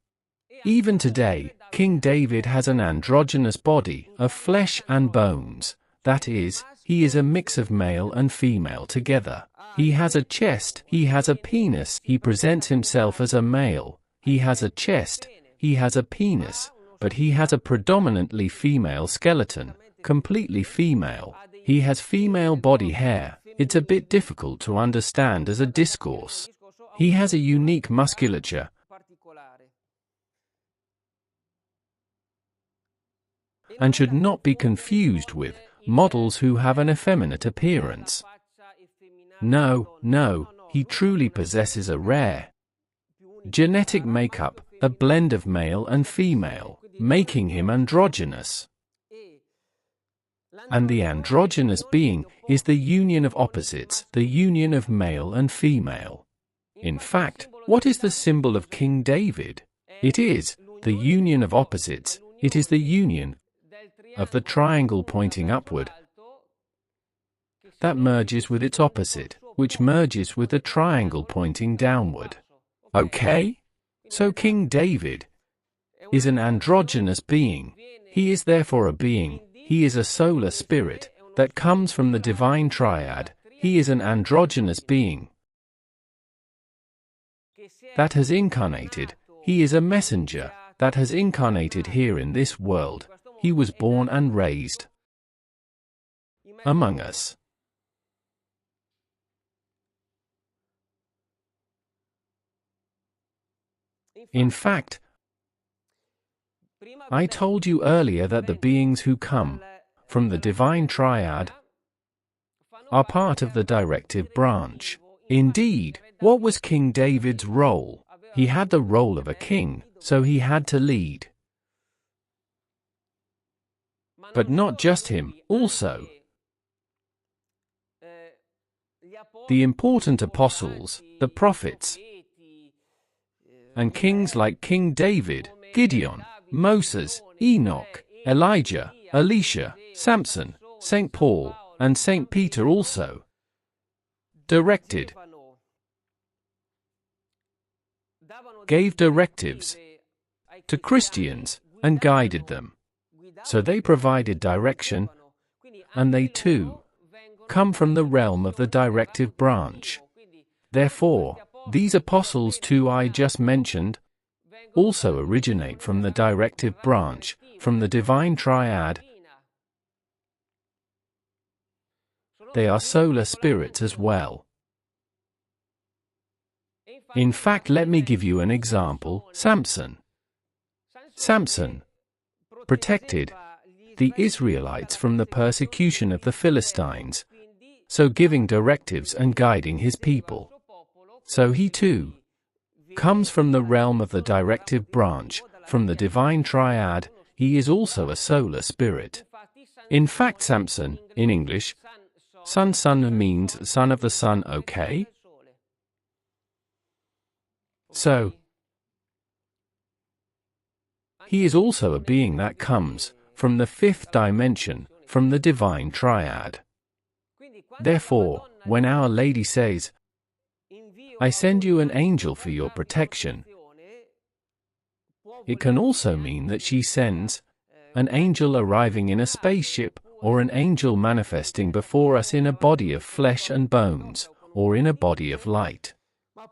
Even today, King David has an androgynous body of flesh and bones. That is, he is a mix of male and female together. He has a chest, he has a penis, he presents himself as a male. He has a chest, he has a penis, but he has a predominantly female skeleton, completely female. He has female body hair. It's a bit difficult to understand as a discourse. He has a unique musculature. And should not be confused with models who have an effeminate appearance. No, he truly possesses a rare genetic makeup, a blend of male and female, making him androgynous. And the androgynous being is the union of opposites, the union of male and female. In fact, what is the symbol of King David? It is the union of opposites. It is the union of the triangle pointing upward that merges with its opposite, which merges with the triangle pointing downward. Okay? So King David is an androgynous being. He is therefore a being. He is a solar spirit that comes from the divine triad. He is an androgynous being that has incarnated. He is a messenger that has incarnated here in this world. He was born and raised among us. In fact, I told you earlier that the beings who come from the divine triad are part of the directive branch. Indeed, what was King David's role? He had the role of a king, so he had to lead. But not just him, also the important apostles, the prophets, and kings like King David, Gideon, Moses, Enoch, Elijah, Elisha, Samson, St. Paul, and St. Peter also directed, gave directives to Christians and guided them. So they provided direction, and they too come from the realm of the directive branch. Therefore, these apostles too I just mentioned also originate from the directive branch, from the divine triad. They are solar spirits as well. In fact, let me give you an example. Samson protected the Israelites from the persecution of the Philistines, so giving directives and guiding his people. So he too comes from the realm of the directive branch, from the divine triad. He is also a solar spirit. In fact, Samson, in English, son means son of the sun, okay? So, he is also a being that comes from the fifth dimension, from the divine triad. Therefore, when Our Lady says, I send you an angel for your protection, it can also mean that she sends an angel arriving in a spaceship, or an angel manifesting before us in a body of flesh and bones, or in a body of light.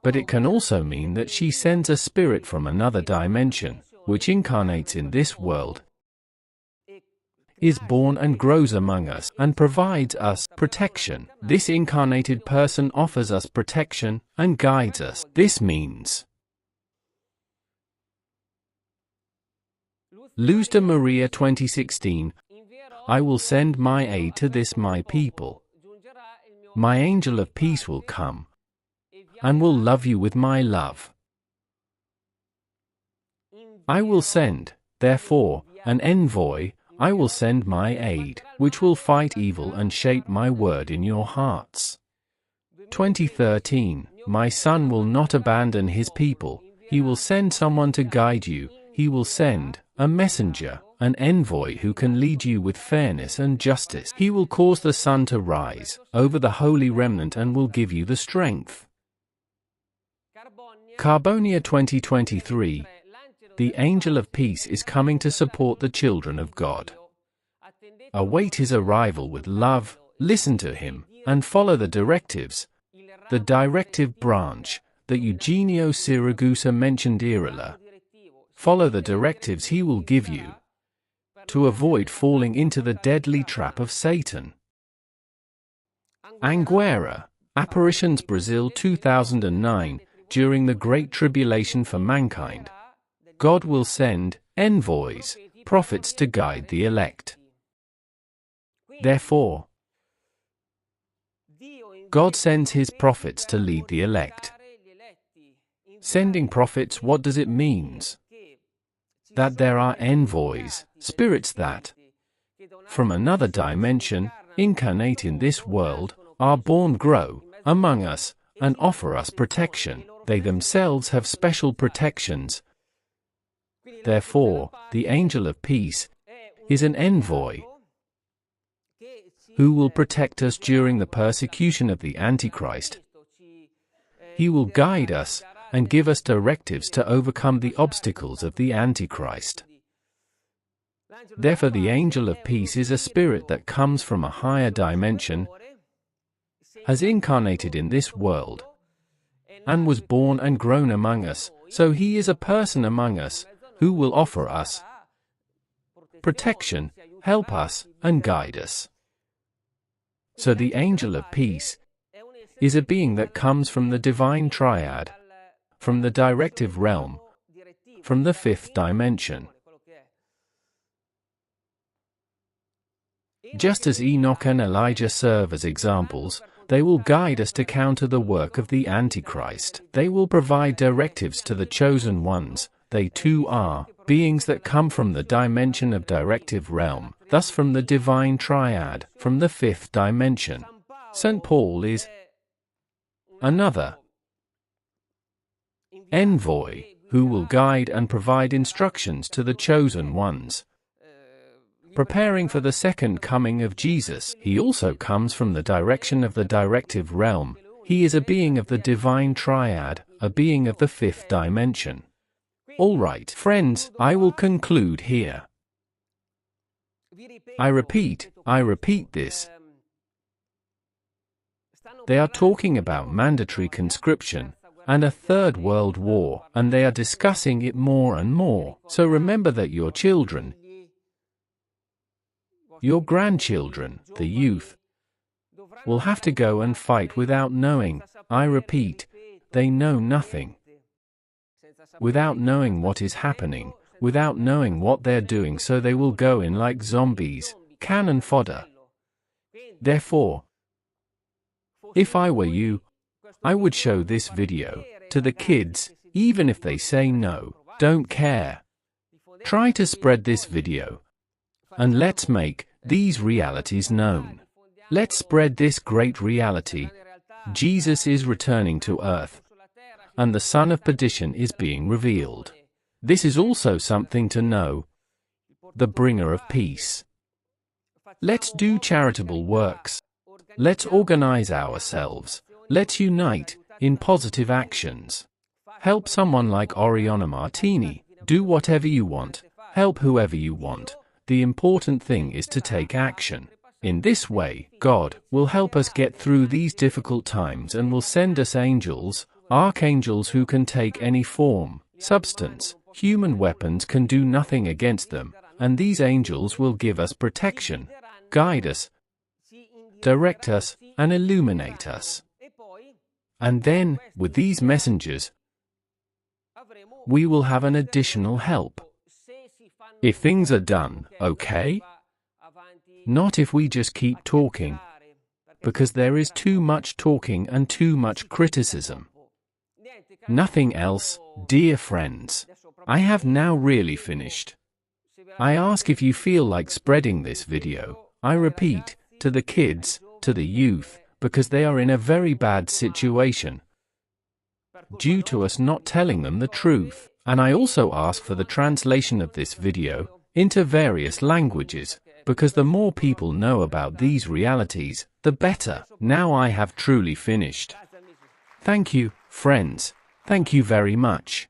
But it can also mean that she sends a spirit from another dimension, which incarnates in this world, is born and grows among us, and provides us protection. This incarnated person offers us protection and guides us. This means Luz de Maria 2016, I will send my aid to this my people. My angel of peace will come and will love you with my love. I will send, therefore, an envoy. I will send my aid, which will fight evil and shape my word in your hearts. 2013, my son will not abandon his people. He will send someone to guide you. He will send a messenger, an envoy who can lead you with fairness and justice. He will cause the sun to rise over the holy remnant and will give you the strength. Carbonia 2023, the angel of peace is coming to support the children of God. Await his arrival with love, listen to him, and follow the directives. The directive branch that Eugenio Siragusa mentioned earlier. Follow the directives he will give you to avoid falling into the deadly trap of Satan. Anguera, Apparitions Brazil 2009, during the Great Tribulation for mankind, God will send envoys, prophets to guide the elect. Therefore, God sends his prophets to lead the elect. Sending prophets, what does it mean? That there are envoys, spirits that, from another dimension, incarnate in this world, are born, grow among us, and offer us protection. They themselves have special protections. Therefore, the angel of peace is an envoy who will protect us during the persecution of the Antichrist. He will guide us and give us directives to overcome the obstacles of the Antichrist. Therefore, the angel of peace is a spirit that comes from a higher dimension, has incarnated in this world, and was born and grown among us, so he is a person among us who will offer us protection, help us, and guide us. So the angel of peace is a being that comes from the divine triad, from the directive realm, from the fifth dimension. Just as Enoch and Elijah serve as examples, they will guide us to counter the work of the Antichrist. They will provide directives to the chosen ones. They too are beings that come from the dimension of directive realm, thus from the divine triad, from the fifth dimension. St. Paul is another envoy who will guide and provide instructions to the chosen ones, preparing for the second coming of Jesus. He also comes from the direction of the directive realm. He is a being of the divine triad, a being of the fifth dimension. All right, friends, I will conclude here. I repeat this. They are talking about mandatory conscription and a third world war, and they are discussing it more and more. So remember that your children, your grandchildren, the youth, will have to go and fight without knowing. I repeat, they know nothing. Without knowing what is happening, without knowing what they're doing, so they will go in like zombies, cannon fodder. Therefore, if I were you, I would show this video to the kids, even if they say no, don't care. Try to spread this video, and let's make these realities known. Let's spread this great reality. Jesus is returning to earth, and the son of perdition is being revealed. This is also something to know. The bringer of peace. Let's do charitable works. Let's organize ourselves. Let's unite in positive actions. Help someone like Oriana Martini. Do whatever you want. Help whoever you want. The important thing is to take action. In this way, God will help us get through these difficult times and will send us angels, archangels who can take any form, substance. Human weapons can do nothing against them, and these angels will give us protection, guide us, direct us, and illuminate us. And then, with these messengers, we will have an additional help. If things are done, okay? Not if we just keep talking, because there is too much talking and too much criticism. Nothing else, dear friends. I have now really finished. I ask if you feel like spreading this video, I repeat, to the kids, to the youth, because they are in a very bad situation, due to us not telling them the truth. And I also ask for the translation of this video into various languages, because the more people know about these realities, the better. Now I have truly finished. Thank you, friends. Thank you very much.